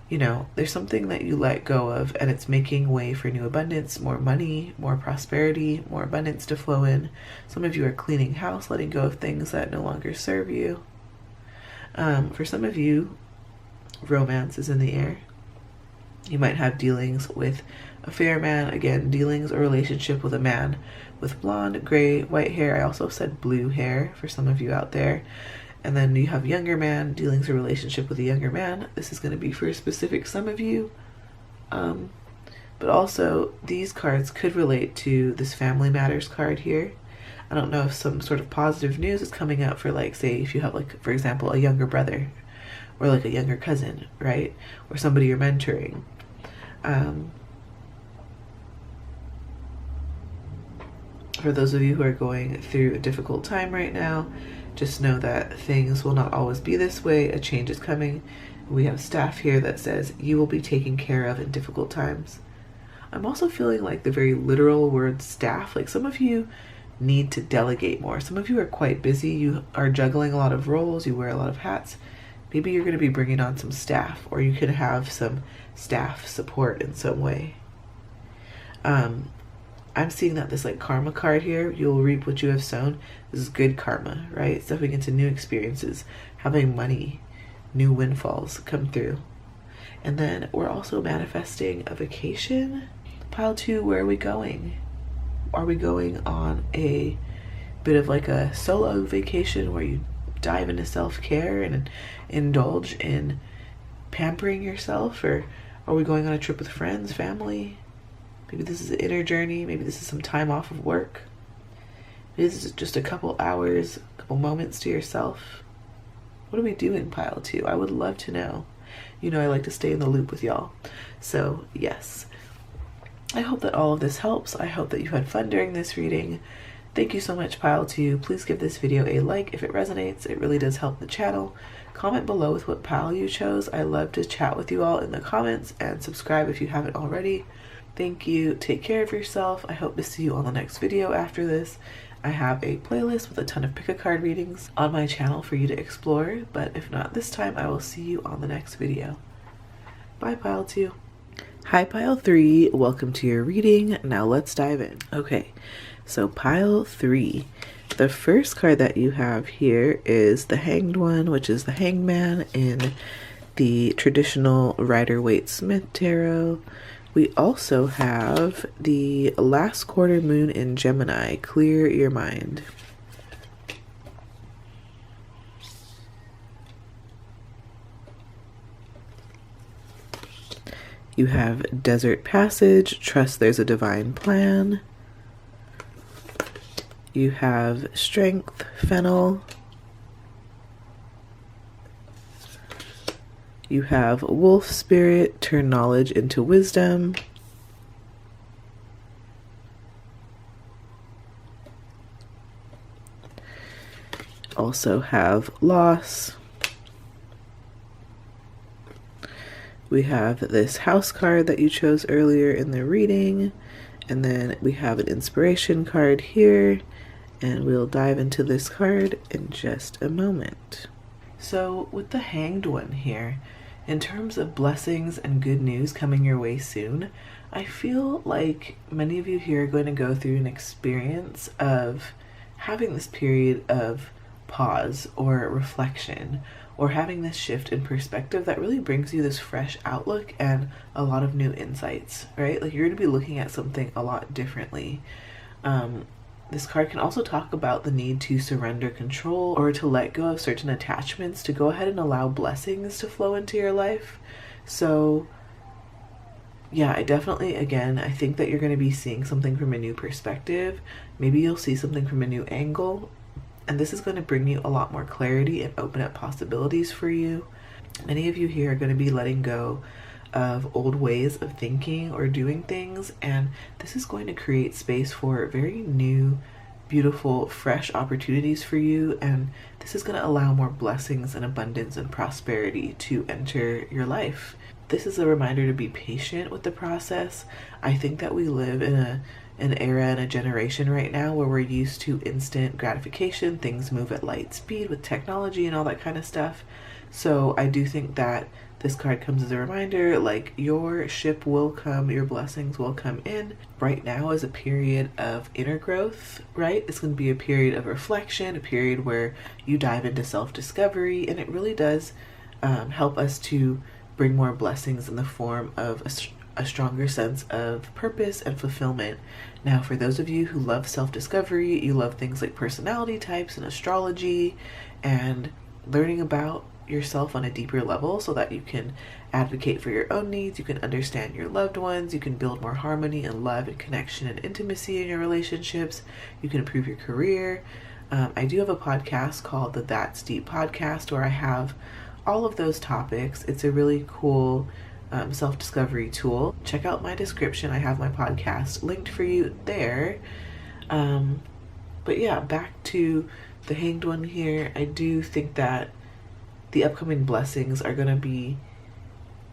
you know, there's something that you let go of and it's making way for new abundance, more money, more prosperity, more abundance to flow in. Some of you are cleaning house, letting go of things that no longer serve you. For some of you, romance is in the air. You might have dealings with a fair man, again, dealings or relationship with a man with blonde, gray, white hair. I also said blue hair for some of you out there. And then you have younger man, dealings or relationship with a younger man. This is going to be for specific some of you. But also, these cards could relate to this Family Matters card here. I don't know if some sort of positive news is coming out for, like, say, if you have, like, for example, a younger brother or, like, a younger cousin, right? Or somebody you're mentoring. For those of you who are going through a difficult time right now, just know that things will not always be this way. A change is coming. We have staff here that says you will be taken care of in difficult times. I'm also feeling like the very literal word staff. Like some of you need to delegate more. Some of you are quite busy. You are juggling a lot of roles. You wear a lot of hats. Maybe you're going to be bringing on some staff, or you could have some staff support in some way. I'm seeing that this like karma card here, you'll reap what you have sown. This is good karma, right? Stepping into new experiences, having money, new windfalls come through. And then we're also manifesting a vacation. Pile 2, where are we going? Are we going on a bit of like a solo vacation where you dive into self-care and indulge in pampering yourself? Or are we going on a trip with friends, family? Maybe this is an inner journey. Maybe this is some time off of work. Maybe this is just a couple hours, a couple moments to yourself. What are we doing, Pile 2? I would love to know. You know I like to stay in the loop with y'all. So, yes. I hope that all of this helps. I hope that you had fun during this reading. Thank you so much, Pile 2. Please give this video a like if it resonates. It really does help the channel. Comment below with what pile you chose. I love to chat with you all in the comments, and subscribe if you haven't already. Thank you. Take care of yourself. I hope to see you on the next video after this. I have a playlist with a ton of pick-a-card readings on my channel for you to explore, but if not this time, I will see you on the next video. Bye, Pile 2. Hi, Pile 3. Welcome to your reading. Now let's dive in. Okay, so Pile 3. The first card that you have here is the Hanged One, which is the Hanged Man in the traditional Rider-Waite-Smith tarot. We also have the last quarter moon in Gemini, Clear Your Mind. You have Desert Passage, Trust There's a Divine Plan. You have Strength, Fennel. You have Wolf Spirit, turn knowledge into wisdom. Also have Loss. We have this house card that you chose earlier in the reading, and then we have an inspiration card here, and we'll dive into this card in just a moment. So with the Hanged One here, in terms of blessings and good news coming your way soon, I feel like many of you here are going to go through an experience of having this period of pause or reflection, or having this shift in perspective that really brings you this fresh outlook and a lot of new insights, right? Like you're going to be looking at something a lot differently. This card can also talk about the need to surrender control or to let go of certain attachments to go ahead and allow blessings to flow into your life. So yeah, I definitely, again, I think that you're going to be seeing something from a new perspective. Maybe you'll see something from a new angle, and this is going to bring you a lot more clarity and open up possibilities for you. Many of you here are going to be letting go of old ways of thinking or doing things, and this is going to create space for very new, beautiful, fresh opportunities for you, and this is going to allow more blessings and abundance and prosperity to enter your life. This is a reminder to be patient with the process. I think that we live in an era and a generation right now where we're used to instant gratification. Things move at light speed with technology and all that kind of stuff. So I do think that this card comes as a reminder, like your ship will come, your blessings will come in. Right now is a period of inner growth, right? It's going to be a period of reflection, a period where you dive into self-discovery, and it really does help us to bring more blessings in the form of a stronger sense of purpose and fulfillment. Now, for those of you who love self-discovery, you love things like personality types and astrology and learning about yourself on a deeper level so that you can advocate for your own needs, you can understand your loved ones, you can build more harmony and love and connection and intimacy in your relationships, you can improve your career. I do have a podcast called the That's Deep podcast where I have all of those topics. It's a really cool self-discovery tool. Check out my description. I have my podcast linked for you there. But yeah, back to the Hanged One here. I do think that the upcoming blessings are going to be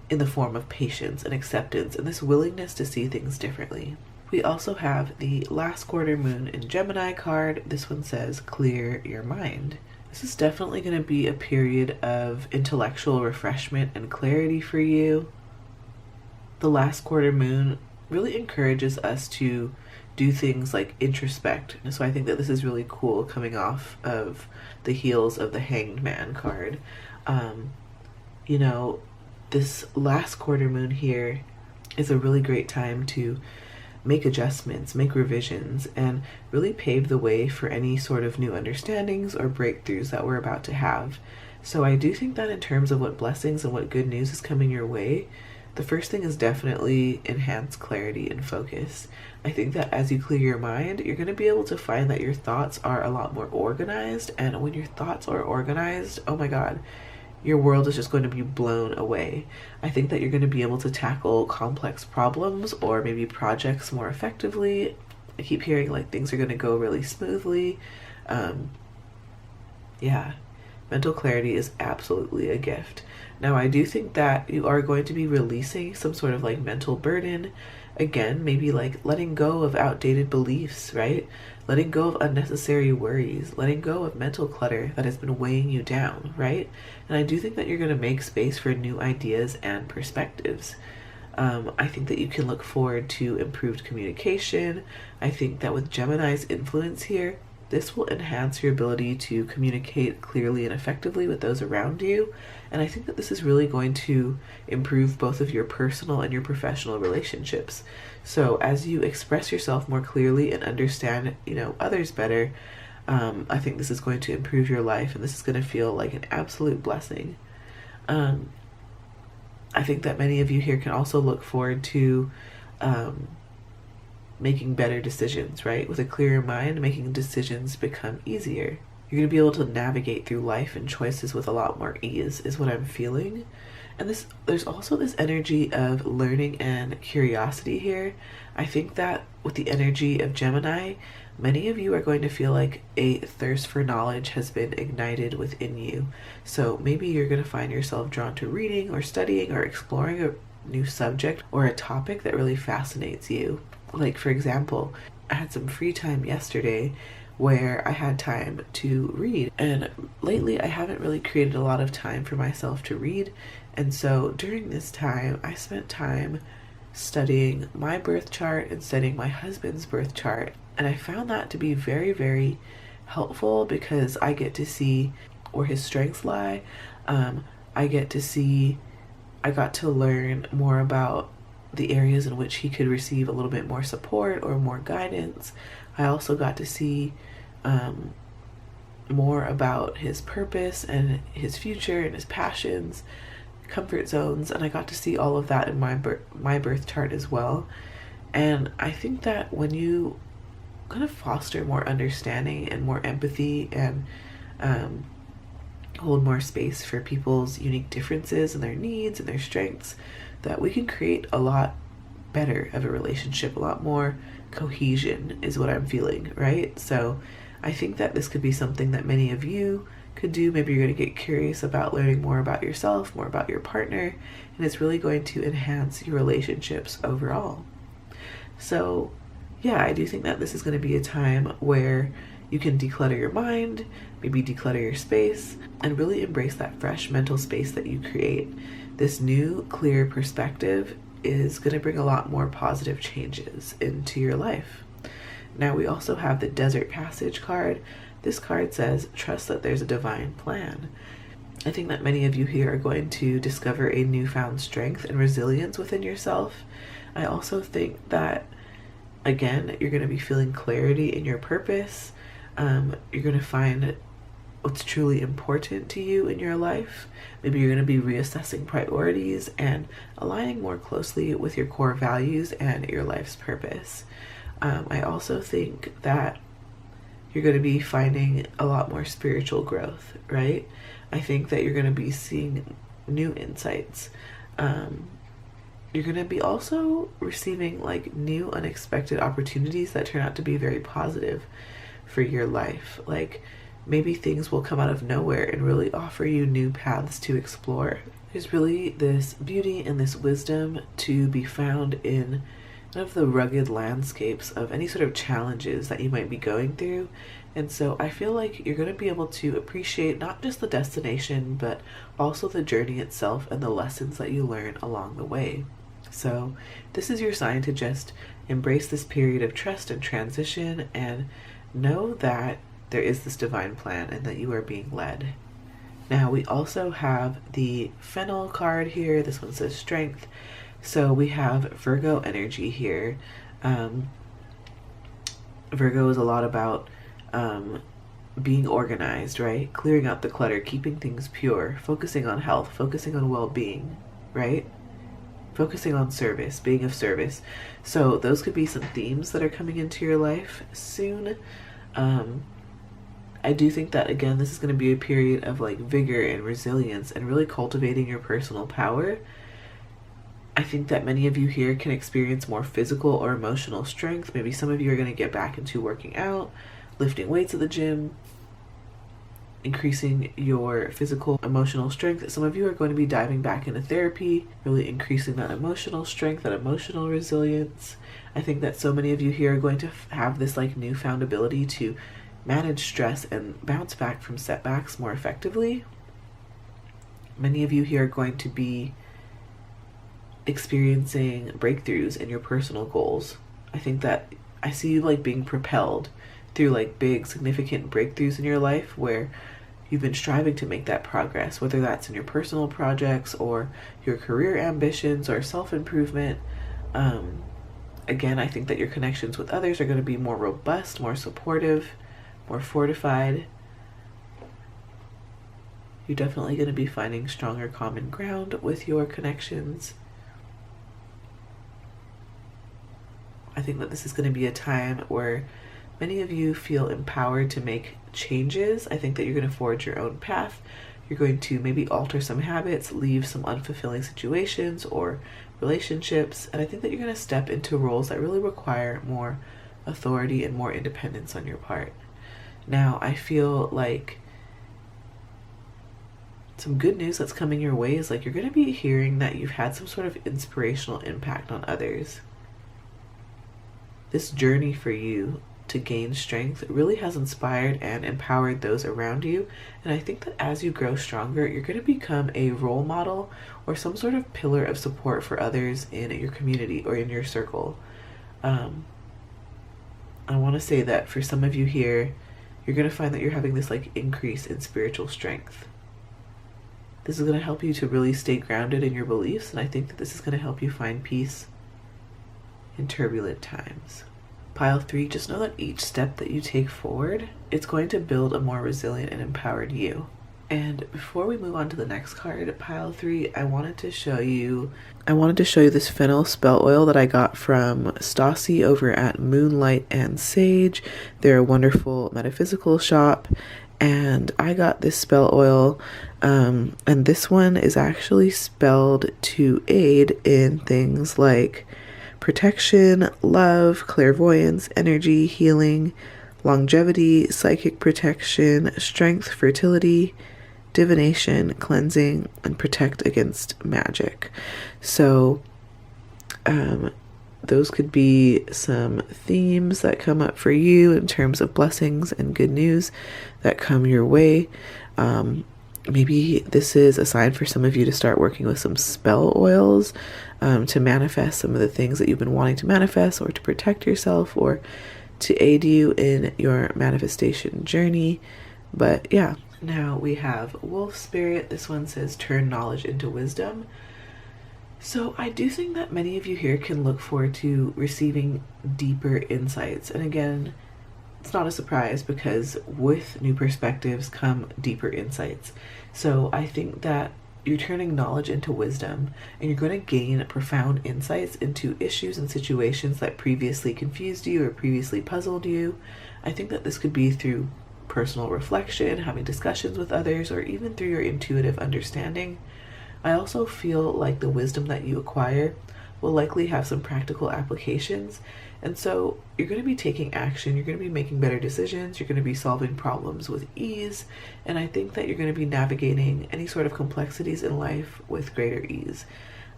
in the form of patience and acceptance and this willingness to see things differently. We also have the last quarter moon in Gemini card. This one says, clear your mind. This is definitely going to be a period of intellectual refreshment and clarity for you. The last quarter moon really encourages us to do things like introspect. So I think that this is really cool coming off of the heels of the Hanged Man card. You know, this last quarter moon here is a really great time to make adjustments, make revisions, and really pave the way for any sort of new understandings or breakthroughs that we're about to have. So I do think that in terms of what blessings and what good news is coming your way, the first thing is definitely enhanced clarity and focus. I think that as you clear your mind, you're going to be able to find that your thoughts are a lot more organized, and when your thoughts are organized, oh my god, your world is just going to be blown away. I think that you're going to be able to tackle complex problems or maybe projects more effectively. I keep hearing like things are going to go really smoothly. Yeah, mental clarity is absolutely a gift. Now, I do think that you are going to be releasing some sort of like mental burden. Again, maybe like letting go of outdated beliefs, right? Letting go of unnecessary worries, letting go of mental clutter that has been weighing you down, right? And I do think that you're going to make space for new ideas and perspectives. I think that you can look forward to improved communication. I think that with Gemini's influence here, this will enhance your ability to communicate clearly and effectively with those around you. And I think that this is really going to improve both of your personal and your professional relationships. So as you express yourself more clearly and understand, others better, I think this is going to improve your life, and this is going to feel like an absolute blessing. I think that many of you here can also look forward to making better decisions, right? With a clearer mind, making decisions become easier. You're going to be able to navigate through life and choices with a lot more ease, is what I'm feeling. And there's also this energy of learning and curiosity here. I think that with the energy of Gemini, many of you are going to feel like a thirst for knowledge has been ignited within you. So maybe you're going to find yourself drawn to reading or studying or exploring a new subject or a topic that really fascinates you. Like, for example, I had some free time yesterday where I had time to read. And lately, I haven't really created a lot of time for myself to read. And so during this time, I spent time studying my birth chart and studying my husband's birth chart. And I found that to be very, very helpful because I get to see where his strengths lie. I got to learn more about the areas in which he could receive a little bit more support or more guidance. I also got to see more about his purpose and his future and his passions, comfort zones, and I got to see all of that in my birth chart as well. And I think that when you kind of foster more understanding and more empathy and hold more space for people's unique differences and their needs and their strengths, that we can create a lot better of a relationship, a lot more cohesion is what I'm feeling, right? So I think that this could be something that many of you could do. Maybe you're going to get curious about learning more about yourself, more about your partner, and it's really going to enhance your relationships overall. So yeah, I do think that this is going to be a time where you can declutter your mind, maybe declutter your space, and really embrace that fresh mental space that you create. This new, clear perspective is going to bring a lot more positive changes into your life. Now, we also have the Desert Passage card. This card says, trust that there's a divine plan. I think that many of you here are going to discover a newfound strength and resilience within yourself. I also think that, again, you're going to be feeling clarity in your purpose. You're going to find what's truly important to you in your life. Maybe you're going to be reassessing priorities and aligning more closely with your core values and your life's purpose. I also think that you're going to be finding a lot more spiritual growth, right? I think that you're going to be seeing new insights. You're going to be also receiving like new unexpected opportunities that turn out to be very positive for your life. Like, maybe things will come out of nowhere and really offer you new paths to explore. There's really this beauty and this wisdom to be found in kind of the rugged landscapes of any sort of challenges that you might be going through. And so I feel like you're going to be able to appreciate not just the destination, but also the journey itself and the lessons that you learn along the way. So this is your sign to just embrace this period of trust and transition and know that there is this divine plan and that you are being led. Now we also have the Fennel card here. This one says strength. So we have Virgo energy here. Virgo is a lot about being organized, right? Clearing out the clutter, keeping things pure, focusing on health, focusing on well-being, right? Focusing on service, being of service. So those could be some themes that are coming into your life soon. I do think that, again, this is going to be a period of like vigor and resilience and really cultivating your personal power. I think that many of you here can experience more physical or emotional strength. Maybe some of you are going to get back into working out, lifting weights at the gym, increasing your physical, emotional strength. Some of you are going to be diving back into therapy, really increasing that emotional strength, that emotional resilience. I think that so many of you here are going to have this like newfound ability to manage stress and bounce back from setbacks more effectively. Many of you here are going to be experiencing breakthroughs in your personal goals. I think that I see you like being propelled through like big significant breakthroughs in your life where you've been striving to make that progress, whether that's in your personal projects or your career ambitions or self-improvement. Again, I think that your connections with others are going to be more robust, more supportive, more fortified. You're definitely going to be finding stronger common ground with your connections. I think that this is going to be a time where many of you feel empowered to make changes. I think that you're going to forge your own path. You're going to maybe alter some habits, leave some unfulfilling situations or relationships, and I think that you're going to step into roles that really require more authority and more independence on your part. Now, I feel like some good news that's coming your way is like you're going to be hearing that you've had some sort of inspirational impact on others. This journey for you to gain strength really has inspired and empowered those around you. And I think that as you grow stronger, you're going to become a role model or some sort of pillar of support for others in your community or in your circle. I want to say that for some of you here, you're going to find that you're having this like increase in spiritual strength. This is going to help you to really stay grounded in your beliefs, and I think that this is going to help you find peace in turbulent times. Pile 3, just know that each step that you take forward, it's going to build a more resilient and empowered you. And before we move on to the next card, Pile 3, I wanted to show you this fennel spell oil that I got from Stassi over at Moonlight and Sage. They're a wonderful metaphysical shop, and I got this spell oil, and this one is actually spelled to aid in things like protection, love, clairvoyance, energy, healing, longevity, psychic protection, strength, fertility, divination, cleansing, and protect against magic. So those could be some themes that come up for you in terms of blessings and good news that come your way. Maybe this is a sign for some of you to start working with some spell oils to manifest some of the things that you've been wanting to manifest, or to protect yourself, or to aid you in your manifestation journey. But yeah, now we have Wolf Spirit. This one says turn knowledge into wisdom. So I do think that many of you here can look forward to receiving deeper insights. And again, it's not a surprise because with new perspectives come deeper insights. So I think that you're turning knowledge into wisdom, and you're going to gain profound insights into issues and situations that previously confused you or previously puzzled you. I think that this could be through personal reflection, having discussions with others, or even through your intuitive understanding. I also feel like the wisdom that you acquire will likely have some practical applications, and so you're going to be taking action, you're going to be making better decisions, you're going to be solving problems with ease, and I think that you're going to be navigating any sort of complexities in life with greater ease.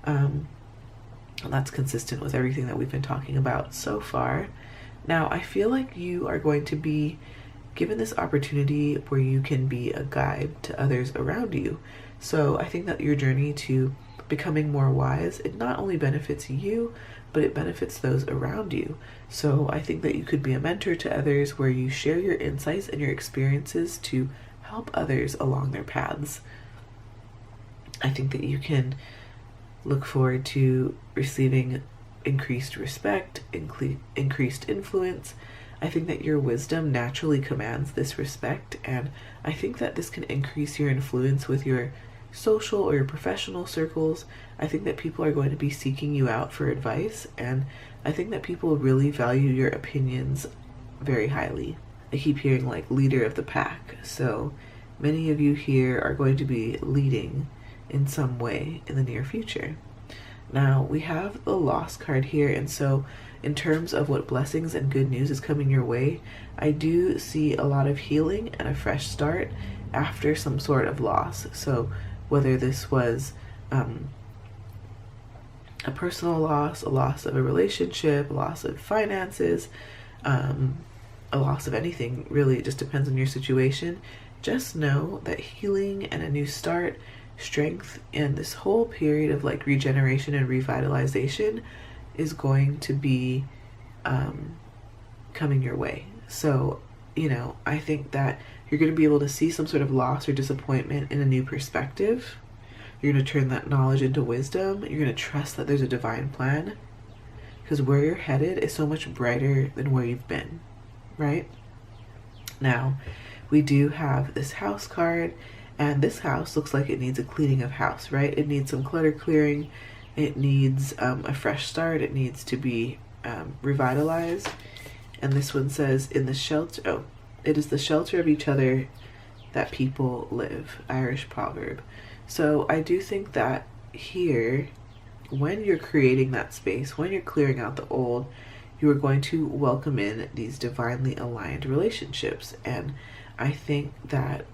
And that's consistent with everything that we've been talking about so far. Now, I feel like you are going to be given this opportunity where you can be a guide to others around you. So I think that your journey to becoming more wise, it not only benefits you, but it benefits those around you. So I think that you could be a mentor to others where you share your insights and your experiences to help others along their paths. I think that you can look forward to receiving increased respect, increased influence. I think that your wisdom naturally commands this respect, and I think that this can increase your influence with your social or your professional circles. I think that people are going to be seeking you out for advice, and I think that people really value your opinions very highly. I keep hearing like leader of the pack, so many of you here are going to be leading in some way in the near future. Now we have the Lost card here, and so in terms of what blessings and good news is coming your way, I do see a lot of healing and a fresh start after some sort of loss. So whether this was a personal loss, a loss of a relationship, a loss of finances, a loss of anything, really, it just depends on your situation. Just know that healing and a new start, strength, and this whole period of like regeneration and revitalization is going to be coming your way. So, I think that you're going to be able to see some sort of loss or disappointment in a new perspective. You're going to turn that knowledge into wisdom. You're going to trust that there's a divine plan, because where you're headed is so much brighter than where you've been, right? Now, we do have this house card, and this house looks like it needs a cleaning of house, right? It needs some clutter clearing. It needs a fresh start. It needs to be revitalized. And this one says, in the shelter, oh, it is the shelter of each other that people live. Irish proverb. So I do think that here, when you're creating that space, when you're clearing out the old, you are going to welcome in these divinely aligned relationships. And I think that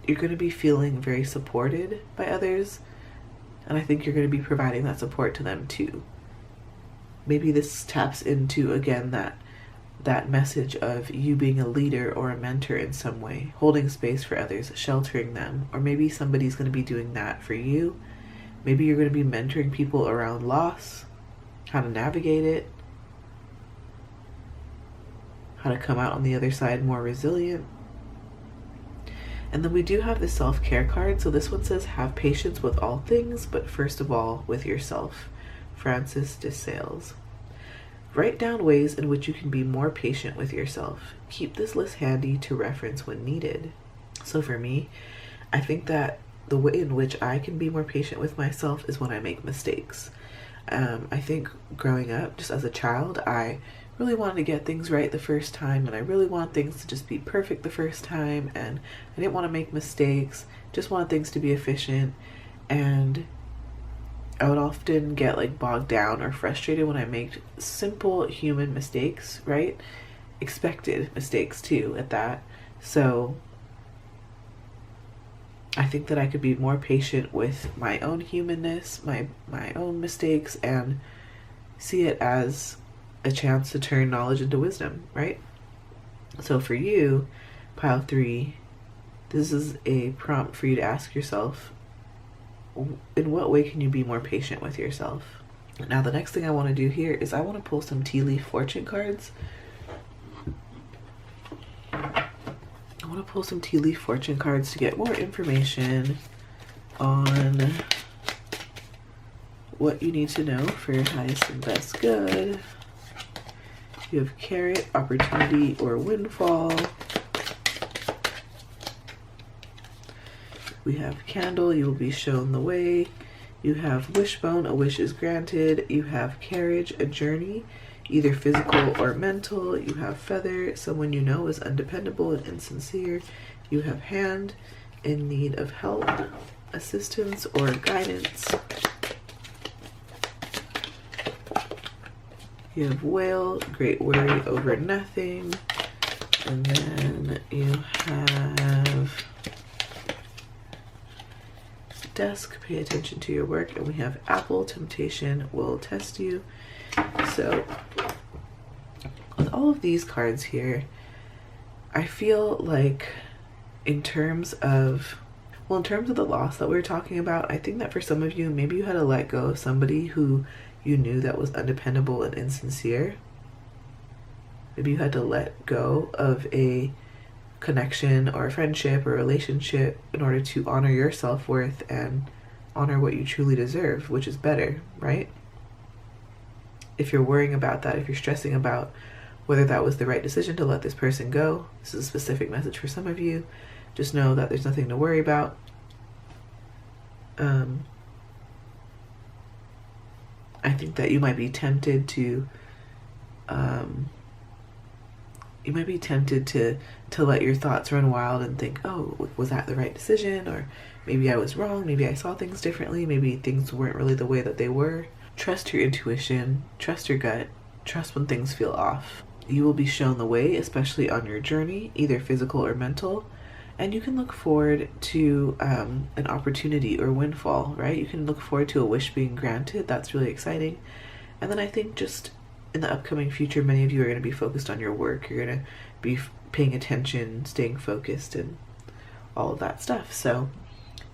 you're going to be feeling very supported by others. And I think you're going to be providing that support to them too. Maybe this taps into, again, that message of you being a leader or a mentor in some way, holding space for others, sheltering them, or maybe somebody's going to be doing that for you. Maybe you're going to be mentoring people around loss, how to navigate it, how to come out on the other side more resilient. And then we do have the self-care card. So this one says, have patience with all things, but first of all with yourself. Francis de Sales. Write down ways in which you can be more patient with yourself. Keep this list handy to reference when needed. So for me, I think that the way in which I can be more patient with myself is when I make mistakes. I think growing up, just as a child, I really wanted to get things right the first time, and I really want things to just be perfect the first time, and I didn't want to make mistakes, just wanted things to be efficient. And I would often get like bogged down or frustrated when I made simple human mistakes, right? Expected mistakes too at that. So I think that I could be more patient with my own humanness, my own mistakes, and see it as a chance to turn knowledge into wisdom, right? So for you, pile 3, this is a prompt for you to ask yourself, in what way can you be more patient with yourself? Now, the next thing I want to do here is I want to pull some tea leaf fortune cards. I want to pull some tea leaf fortune cards to get more information on what you need to know for your highest and best good. You have carrot, opportunity, or windfall. We have candle, you will be shown the way. You have wishbone, a wish is granted. You have carriage, a journey, either physical or mental. You have feather, someone you know is undependable and insincere. You have hand, in need of help, assistance, or guidance. You have whale, great worry over nothing. And then you have desk, pay attention to your work. And we have apple, temptation will test you. So with all of these cards here, I feel like in terms of the loss that we were talking about, I think that for some of you, maybe you had to let go of somebody who you knew that was undependable and insincere. Maybe you had to let go of a connection or a friendship or a relationship in order to honor your self-worth and honor what you truly deserve, which is better, right? If you're worrying about that, if you're stressing about whether that was the right decision to let this person go, this is a specific message for some of you. Just know that there's nothing to worry about. I think that you might be tempted to let your thoughts run wild and think, oh, was that the right decision? Or maybe I was wrong. Maybe I saw things differently. Maybe things weren't really the way that they were. Trust your intuition. Trust your gut. Trust when things feel off. You will be shown the way, especially on your journey, either physical or mental. And you can look forward to an opportunity or windfall, right? You can look forward to a wish being granted. That's really exciting. And then I think just in the upcoming future, many of you are going to be focused on your work. You're going to be paying attention, staying focused, and all of that stuff. So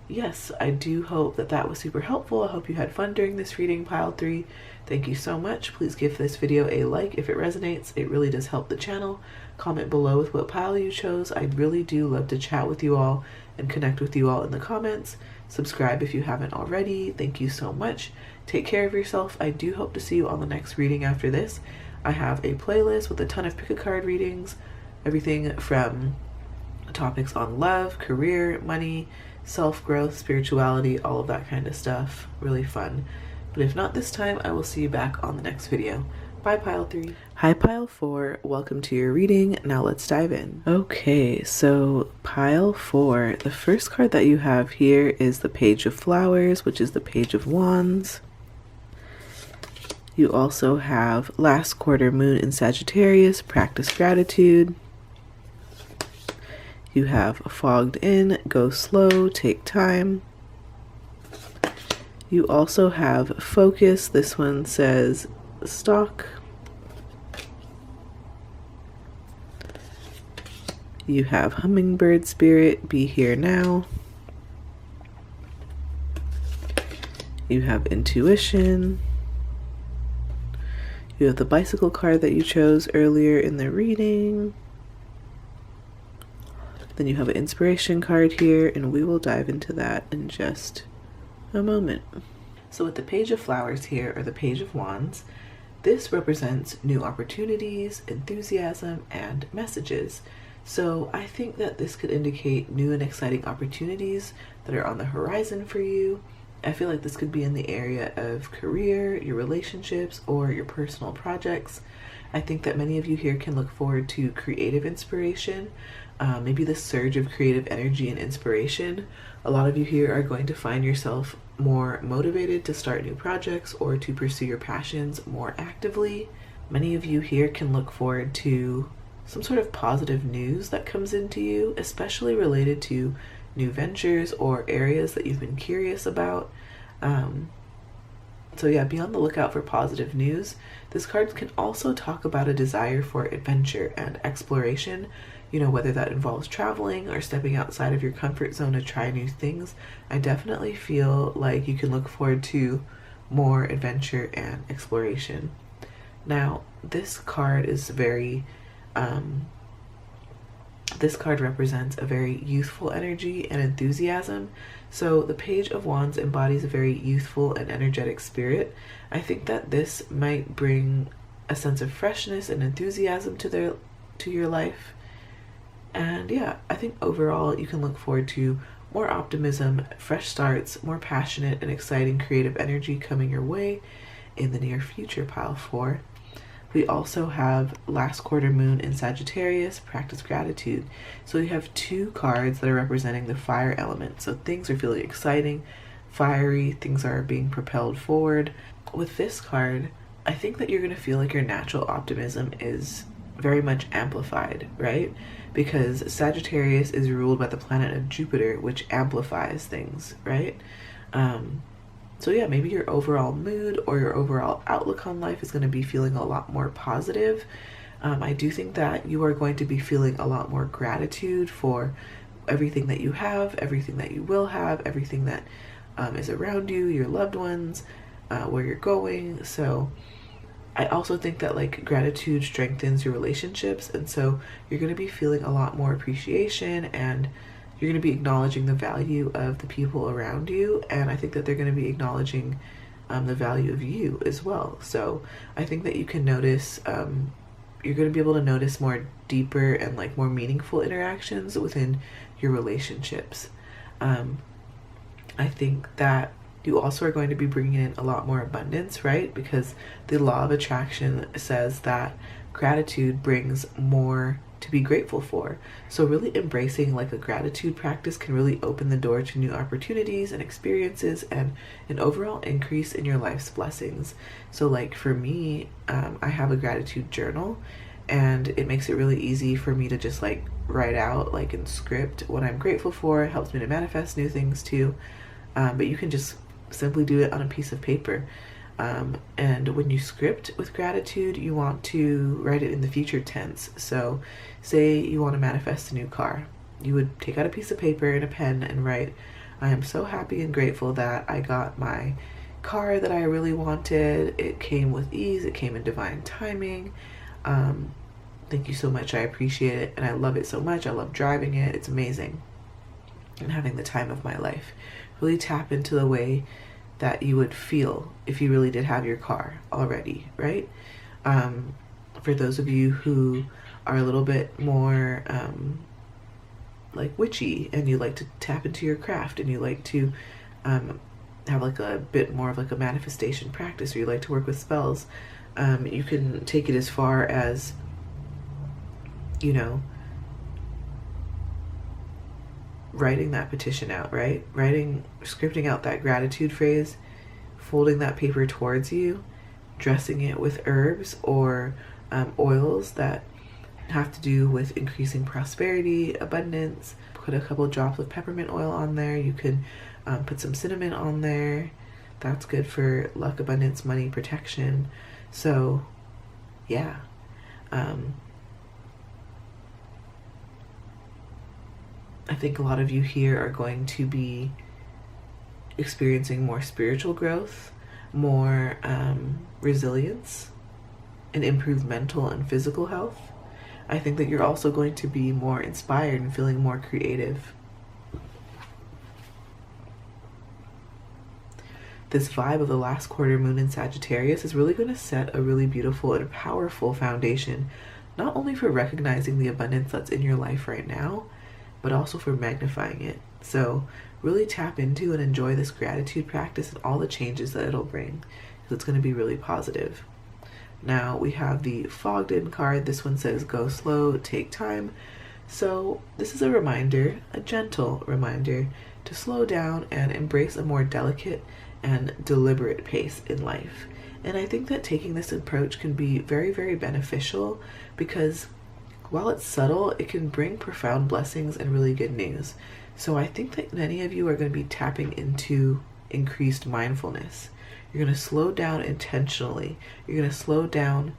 yes, I do hope that that was super helpful. I hope you had fun during this reading, pile 3. Thank you so much. Please give this video a like if it resonates. It really does help the channel. Comment below with what pile you chose. I really do love to chat with you all and connect with you all in the comments. Subscribe if you haven't already. Thank you so much. Take care of yourself. I do hope to see you on the next reading after this. I have a playlist with a ton of pick-a-card readings, everything from topics on love, career, money, self-growth, spirituality, all of that kind of stuff. Really fun. But if not this time, I will see you back on the next video. Bye, Pile 3. Hi, Pile 4. Welcome to your reading. Now let's dive in. Okay, so Pile 4, the first card that you have here is the Page of Flowers, which is the Page of Wands. You also have Last Quarter Moon in Sagittarius, Practice Gratitude. You have Fogged In, Go Slow, Take Time. You also have Focus. This one says Stalk. You have Hummingbird Spirit, Be Here Now. You have Intuition. You have the Bicycle card that you chose earlier in the reading. Then you have an Inspiration card here, and we will dive into that in just a moment. So with the Page of Flowers here, or the Page of Wands, this represents new opportunities, enthusiasm, and messages. So I think that this could indicate new and exciting opportunities that are on the horizon for you. I feel like this could be in the area of career, your relationships, or your personal projects. I think that many of you here can look forward to creative inspiration, maybe the surge of creative energy and inspiration. A lot of you here are going to find yourself more motivated to start new projects or to pursue your passions more actively. Many of you here can look forward to some sort of positive news that comes into you, especially related to new ventures or areas that you've been curious about. So yeah, be on the lookout for positive news. This card can also talk about a desire for adventure and exploration, you know, whether that involves traveling or stepping outside of your comfort zone to try new things. I definitely feel like you can look forward to more adventure and exploration. Now, this card is this card represents a very youthful energy and enthusiasm. So the Page of Wands embodies a very youthful and energetic spirit. I think that this might bring a sense of freshness and enthusiasm to your life. And yeah, I think overall you can look forward to more optimism, fresh starts, more passionate and exciting creative energy coming your way in the near future, Pile 4. We also have Last Quarter Moon in Sagittarius, Practice Gratitude. So we have two cards that are representing the fire element. So things are feeling exciting, fiery, things are being propelled forward. With this card, I think that you're going to feel like your natural optimism is very much amplified, right? Because Sagittarius is ruled by the planet of Jupiter, which amplifies things, right? So yeah, maybe your overall mood or your overall outlook on life is going to be feeling a lot more positive. I do think that you are going to be feeling a lot more gratitude for everything that you have, everything that you will have, everything that is around you, your loved ones, where you're going. So I also think that like gratitude strengthens your relationships, and so you're going to be feeling a lot more appreciation, and you're going to be acknowledging the value of the people around you, and I think that they're going to be acknowledging the value of you as well. So I think that you can notice, you're going to be able to notice more deeper and like more meaningful interactions within your relationships. I think that you also are going to be bringing in a lot more abundance, right? Because the law of attraction says that gratitude brings more to be grateful for. So really embracing like a gratitude practice can really open the door to new opportunities and experiences and an overall increase in your life's blessings. So like for me, I have a gratitude journal, and it makes it really easy for me to just like write out like in script what I'm grateful for. It helps me to manifest new things too. But you can just simply do it on a piece of paper. And when you script with gratitude, you want to write it in the future tense. So say you want to manifest a new car. You would take out a piece of paper and a pen and write, I am so happy and grateful that I got my car that I really wanted. It came with ease. It came in divine timing. Thank you so much. I appreciate it. And I love it so much. I love driving it. It's amazing. And having the time of my life. Really tap into the way that you would feel if you really did have your car already, right? For those of you who are a little bit more like witchy, and you like to tap into your craft, and you like to have like a bit more of like a manifestation practice, or you like to work with spells, You can take it as far as, you know, writing that petition out, right? Scripting out that gratitude phrase, folding that paper towards you, dressing it with herbs or oils that have to do with increasing prosperity, abundance. Put a couple drops of peppermint oil on there. You can put some cinnamon on there. That's good for luck, abundance, money, protection. So, yeah. I think a lot of you here are going to be experiencing more spiritual growth, more resilience, and improved mental and physical health. I think that you're also going to be more inspired and feeling more creative. This vibe of the last quarter moon in Sagittarius is really going to set a really beautiful and powerful foundation, not only for recognizing the abundance that's in your life right now, but also for magnifying it. So really tap into and enjoy this gratitude practice and all the changes that it'll bring, because it's going to be really positive. Now we have the fogged in card. This one says go slow, take time. So this is a reminder, a gentle reminder, to slow down and embrace a more delicate and deliberate pace in life. And I think that taking this approach can be very, very beneficial, because while it's subtle, it can bring profound blessings and really good news. So I think that many of you are going to be tapping into increased mindfulness. You're going to slow down intentionally. You're going to slow down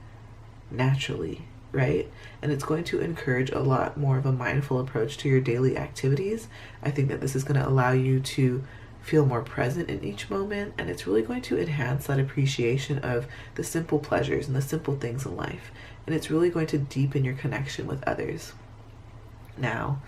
naturally, right? And it's going to encourage a lot more of a mindful approach to your daily activities. I think that this is going to allow you to feel more present in each moment, and it's really going to enhance that appreciation of the simple pleasures and the simple things in life. And it's really going to deepen your connection with others. Now,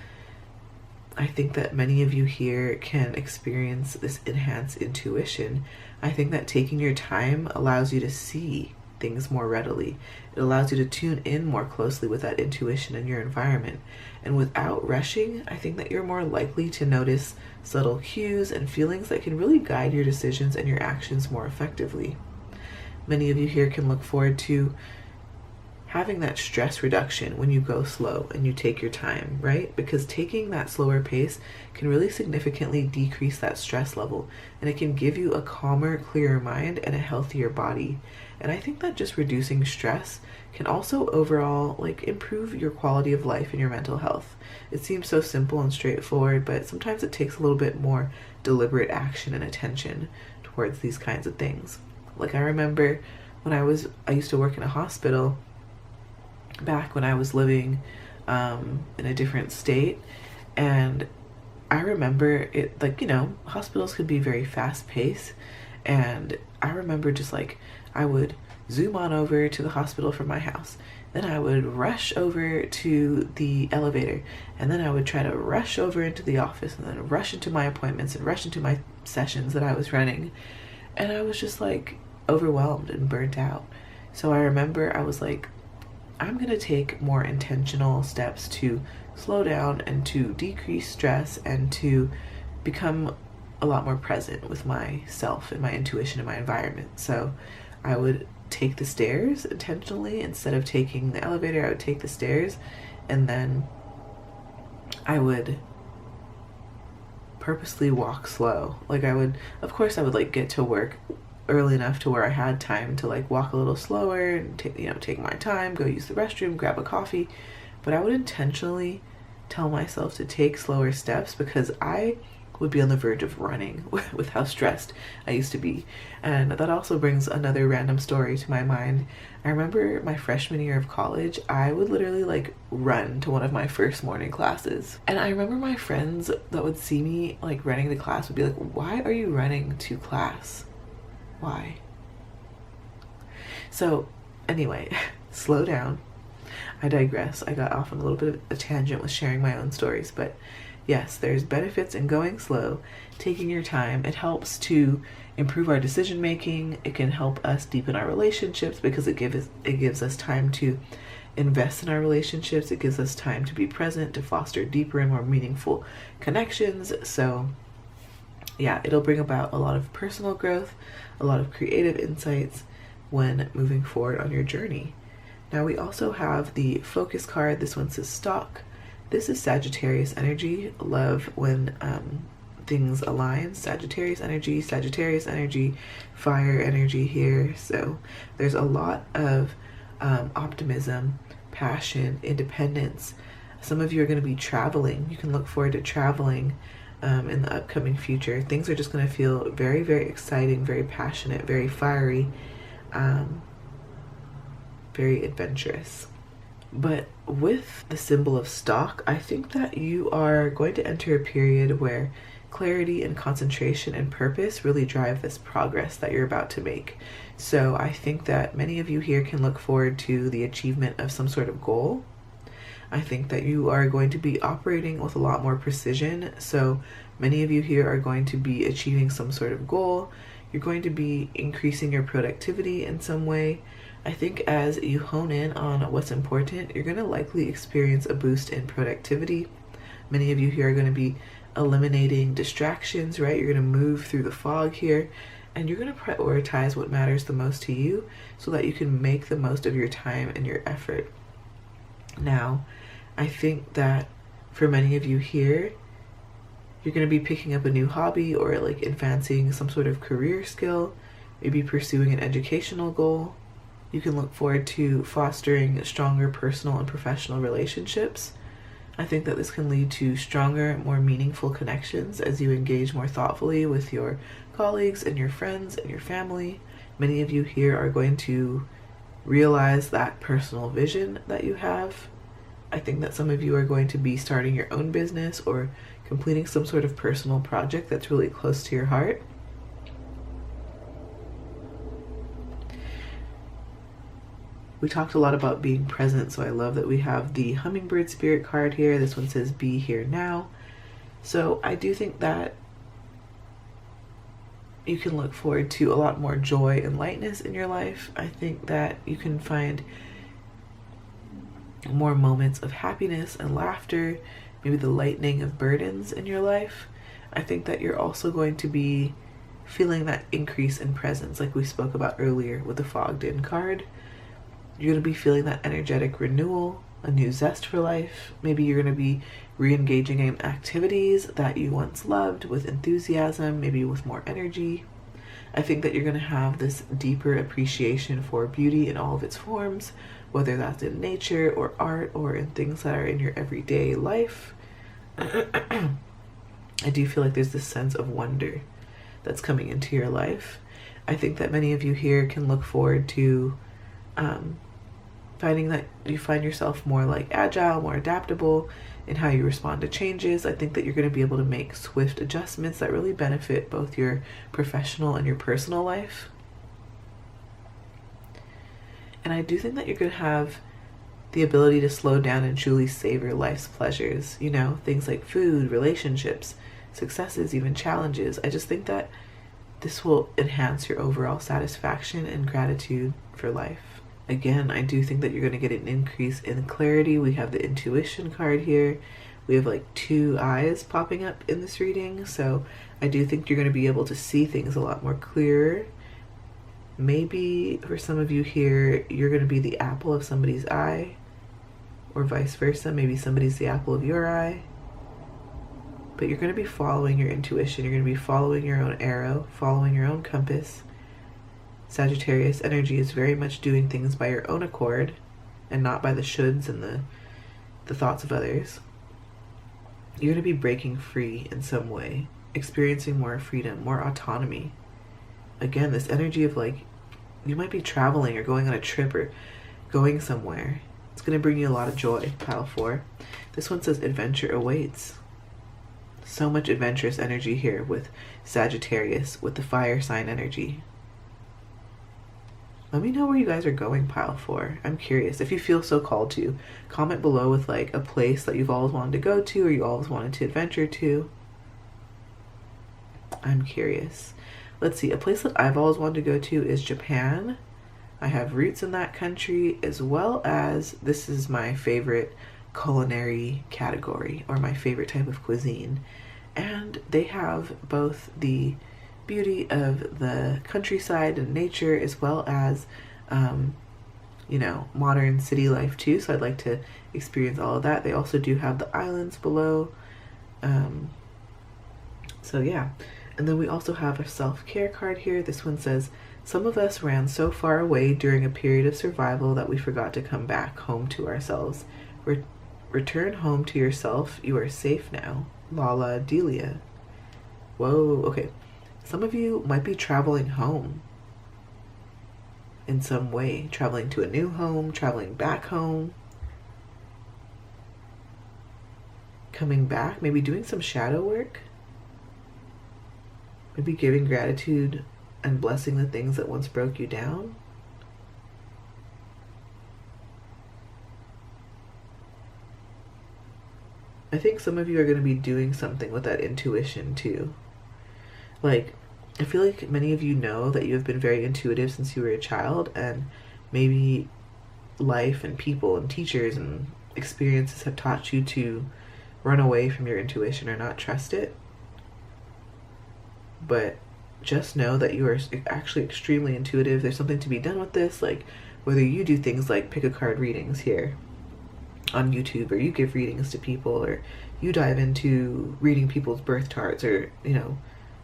I think that many of you here can experience this enhanced intuition. I think that taking your time allows you to see things more readily. It allows you to tune in more closely with that intuition in your environment. And without rushing, I think that you're more likely to notice subtle cues and feelings that can really guide your decisions and your actions more effectively. Many of you here can look forward to having that stress reduction when you go slow and you take your time, right? Because taking that slower pace can really significantly decrease that stress level, and it can give you a calmer, clearer mind and a healthier body. And I think that just reducing stress can also overall improve your quality of life and your mental health. It seems so simple and straightforward, but sometimes it takes a little bit more deliberate action and attention towards these kinds of things. Like, I remember when I used to work in a hospital back when I was living in a different state, and I remember it, hospitals could be very fast paced, and I remember just I would zoom on over to the hospital from my house, then I would rush over to the elevator, and then I would try to rush over into the office, and then rush into my appointments and rush into my sessions that I was running, and I was just overwhelmed and burnt out. So I remember I was I'm going to take more intentional steps to slow down and to decrease stress and to become a lot more present with myself and my intuition and my environment. So I would take the stairs intentionally. Instead of taking the elevator, I would take the stairs, and then I would purposely walk slow. Of course I would get to work early enough to where I had time to walk a little slower and take my time, go use the restroom, grab a coffee. But I would intentionally tell myself to take slower steps, because I would be on the verge of running with how stressed I used to be. And that also brings another random story to my mind. I remember my freshman year of college, I would literally run to one of my first morning classes. And I remember my friends that would see me running to class would be like, "Why are you running to class? Why?" So anyway, slow down. I digress. I got off on a little bit of a tangent with sharing my own stories, but yes, there's benefits in going slow, taking your time. It helps to improve our decision making. It can help us deepen our relationships, because it gives us time to invest in our relationships. It gives us time to be present, to foster deeper and more meaningful connections. So yeah, it'll bring about a lot of personal growth, a lot of creative insights, when moving forward on your journey. Now we also have the focus card. This one says stock. This is Sagittarius energy. Love when things align. Sagittarius energy, fire energy here. So there's a lot of optimism, passion, independence. Some of you are going to be traveling. You can look forward to traveling in the upcoming future. Things are just going to feel very, very exciting, very passionate, very fiery, very adventurous. But with the symbol of stock, I think that you are going to enter a period where clarity and concentration and purpose really drive this progress that you're about to make. So I think that many of you here can look forward to the achievement of some sort of goal. I think that you are going to be operating with a lot more precision. So many of you here are going to be achieving some sort of goal. You're going to be increasing your productivity in some way. I think as you hone in on what's important, you're going to likely experience a boost in productivity. Many of you here are going to be eliminating distractions, right? You're going to move through the fog here, and you're going to prioritize what matters the most to you so that you can make the most of your time and your effort. Now, I think that for many of you here, you're going to be picking up a new hobby or like advancing some sort of career skill, maybe pursuing an educational goal. You can look forward to fostering stronger personal and professional relationships. I think that this can lead to stronger, more meaningful connections as you engage more thoughtfully with your colleagues and your friends and your family. Many of you here are going to realize that personal vision that you have. I think that some of you are going to be starting your own business or completing some sort of personal project that's really close to your heart. We talked a lot about being present, so I love that we have the Hummingbird Spirit card here. This one says, be here now. So I do think that you can look forward to a lot more joy and lightness in your life. I think that you can find more moments of happiness and laughter, maybe the lightening of burdens in your life. I think that you're also going to be feeling that increase in presence like we spoke about earlier with the Fogged In card. You're going to be feeling that energetic renewal, a new zest for life. Maybe you're going to be re-engaging in activities that you once loved with enthusiasm, maybe with more energy. I think that you're going to have this deeper appreciation for beauty in all of its forms, whether that's in nature or art or in things that are in your everyday life. I do feel like there's this sense of wonder that's coming into your life. I think that many of you here can look forward to finding that you find yourself more like agile, more adaptable in how you respond to changes. I think that you're going to be able to make swift adjustments that really benefit both your professional and your personal life. And I do think that you're going to have the ability to slow down and truly savor life's pleasures, you know, things like food, relationships, successes, even challenges. I just think that this will enhance your overall satisfaction and gratitude for life. Again, I do think that you're going to get an increase in clarity. We have the intuition card here. We have like 2 eyes popping up in this reading. So I do think you're going to be able to see things a lot more clearer. Maybe for some of you here, you're going to be the apple of somebody's eye, or vice versa. Maybe somebody's the apple of your eye. But you're going to be following your intuition. You're going to be following your own arrow, following your own compass. Sagittarius energy is very much doing things by your own accord and not by the shoulds and the thoughts of others. You're going to be breaking free in some way, experiencing more freedom, more autonomy. Again, this energy of like, you might be traveling or going on a trip or going somewhere. It's going to bring you a lot of joy, pile 4. This one says adventure awaits. So much adventurous energy here with Sagittarius, with the fire sign energy. Let me know where you guys are going, pile 4. I'm curious. If you feel so called to, comment below with like a place that you've always wanted to go to or you always wanted to adventure to. I'm curious. Let's see. A place that I've always wanted to go to is Japan. I have roots in that country, as well as this is my favorite culinary category or my favorite type of cuisine. And they have both the beauty of the countryside and nature, as well as modern city life too. So I'd like to experience all of that. They also do have the islands below. So yeah. And then we also have a self-care card here. This one says, some of us ran so far away during a period of survival that we forgot to come back home to ourselves. Return home to yourself. You are safe now. Lala Delia. Whoa, okay. Some of you might be traveling home in some way. Traveling to a new home, traveling back home. Coming back, maybe doing some shadow work. Maybe giving gratitude and blessing the things that once broke you down. I think some of you are going to be doing something with that intuition too. Like, I feel like many of you know that you have been very intuitive since you were a child, and maybe life and people and teachers and experiences have taught you to run away from your intuition or not trust it. But just know that you are actually extremely intuitive. There's something to be done with this, like whether you do things like pick a card readings here on YouTube, or you give readings to people, or you dive into reading people's birth charts, or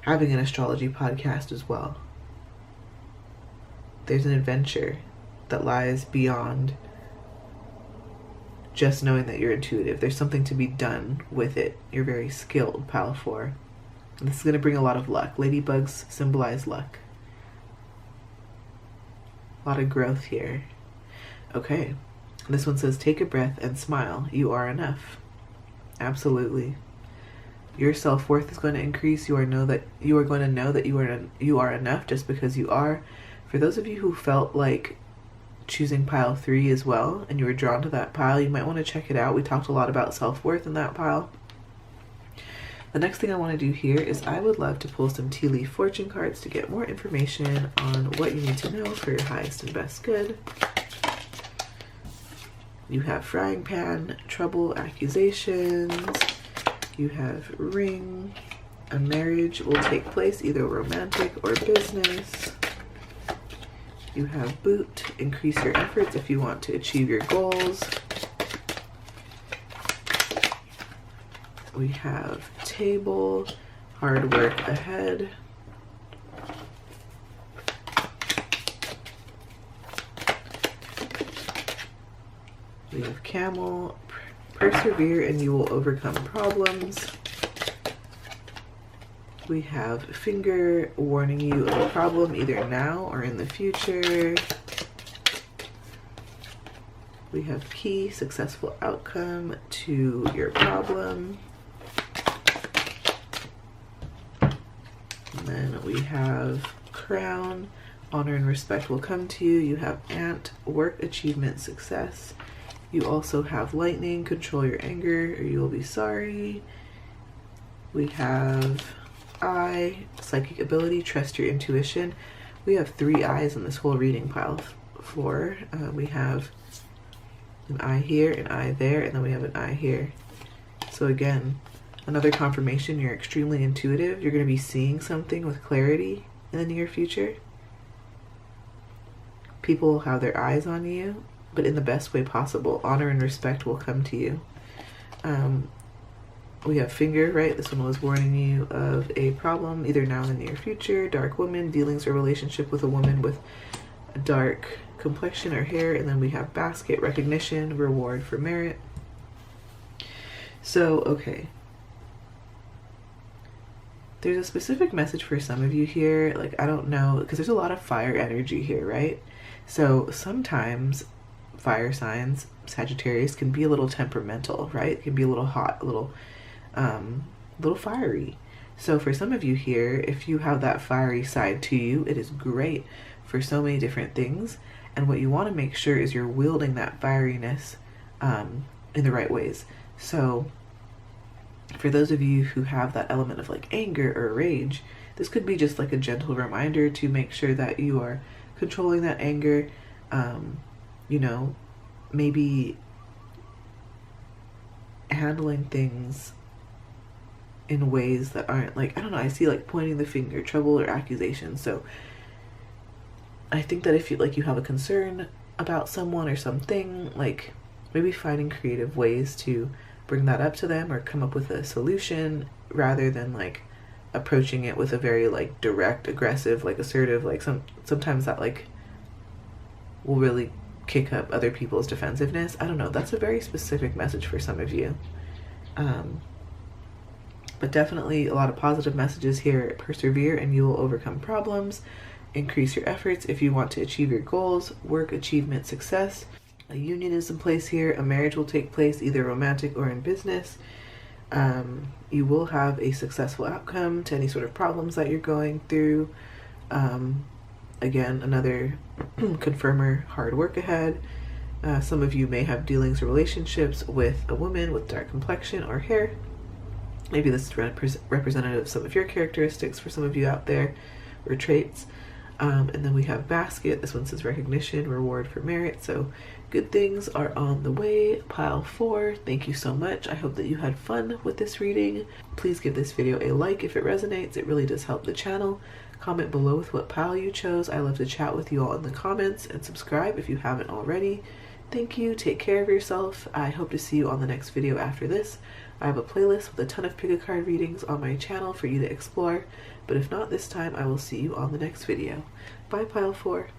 having an astrology podcast as well. There's an adventure that lies beyond just knowing that you're intuitive. There's something to be done with it. You're very skilled, Pile 4. And this is going to bring a lot of luck. Ladybugs symbolize luck. A lot of growth here. Okay. This one says, take a breath and smile. You are enough. Absolutely. Your self-worth is going to increase. You are going to know that you are enough just because you are. For those of you who felt like choosing pile 3 as well, and you were drawn to that pile, you might want to check it out. We talked a lot about self-worth in that pile. The next thing I want to do here is I would love to pull some tea leaf fortune cards to get more information on what you need to know for your highest and best good. You have frying pan, trouble, accusations. You have ring. A marriage will take place, either romantic or business. You have boot, increase your efforts if you want to achieve your goals. We have table, hard work ahead. We have camel, persevere and you will overcome problems. We have finger, warning you of a problem either now or in the future. We have key, successful outcome to your problem. And then we have crown, honor and respect will come to you. You have ant, work, achievement, success. You also have lightning, control your anger or you will be sorry. We have eye, psychic ability, trust your intuition. We have 3 eyes in this whole reading pile 4. We have an eye here, an eye there, and then we have an eye here. So again, another confirmation you're extremely intuitive. You're going to be seeing something with clarity in the near future. People will have their eyes on you, but in the best way possible. Honor and respect will come to you. We have finger, right? This one was warning you of a problem, either now in the near future. Dark woman, dealings or relationship with a woman with a dark complexion or hair. And then we have basket, recognition, reward for merit. So, okay. There's a specific message for some of you here. Like, I don't know, because there's a lot of fire energy here, right? So sometimes fire signs, Sagittarius, can be a little temperamental, right? It can be a little hot, a little fiery. So for some of you here, if you have that fiery side to you, it is great for so many different things. And what you want to make sure is you're wielding that fieriness in the right ways. So for those of you who have that element of like anger or rage, this could be just like a gentle reminder to make sure that you are controlling that anger. Maybe handling things in ways that aren't like, I don't know, I see like pointing the finger, trouble, or accusation. So I think that if you like you have a concern about someone or something, like maybe finding creative ways to bring that up to them or come up with a solution rather than like approaching it with a very like direct, aggressive, like assertive, like sometimes that like will really kick up other people's defensiveness. I don't know, that's a very specific message for some of you. But definitely a lot of positive messages here. Persevere and you will overcome problems. Increase your efforts if you want to achieve your goals. Work, achievement, success. A union is in place here. A marriage will take place, either romantic or in business. You will have a successful outcome to any sort of problems that you're going through. Again, another confirmer, hard work ahead. Some of you may have dealings or relationships with a woman with dark complexion or hair. Maybe this is representative of some of your characteristics for some of you out there, or traits. And then we have basket. This one says recognition, reward for merit. So good things are on the way. Pile 4, thank you so much. I hope that you had fun with this reading. Please give this video a like if it resonates. It really does help the channel. Comment below with what pile you chose. I love to chat with you all in the comments, and subscribe if you haven't already. Thank you. Take care of yourself. I hope to see you on the next video after this. I have a playlist with a ton of pick-a-card readings on my channel for you to explore, but if not this time, I will see you on the next video. Bye, Pile 4.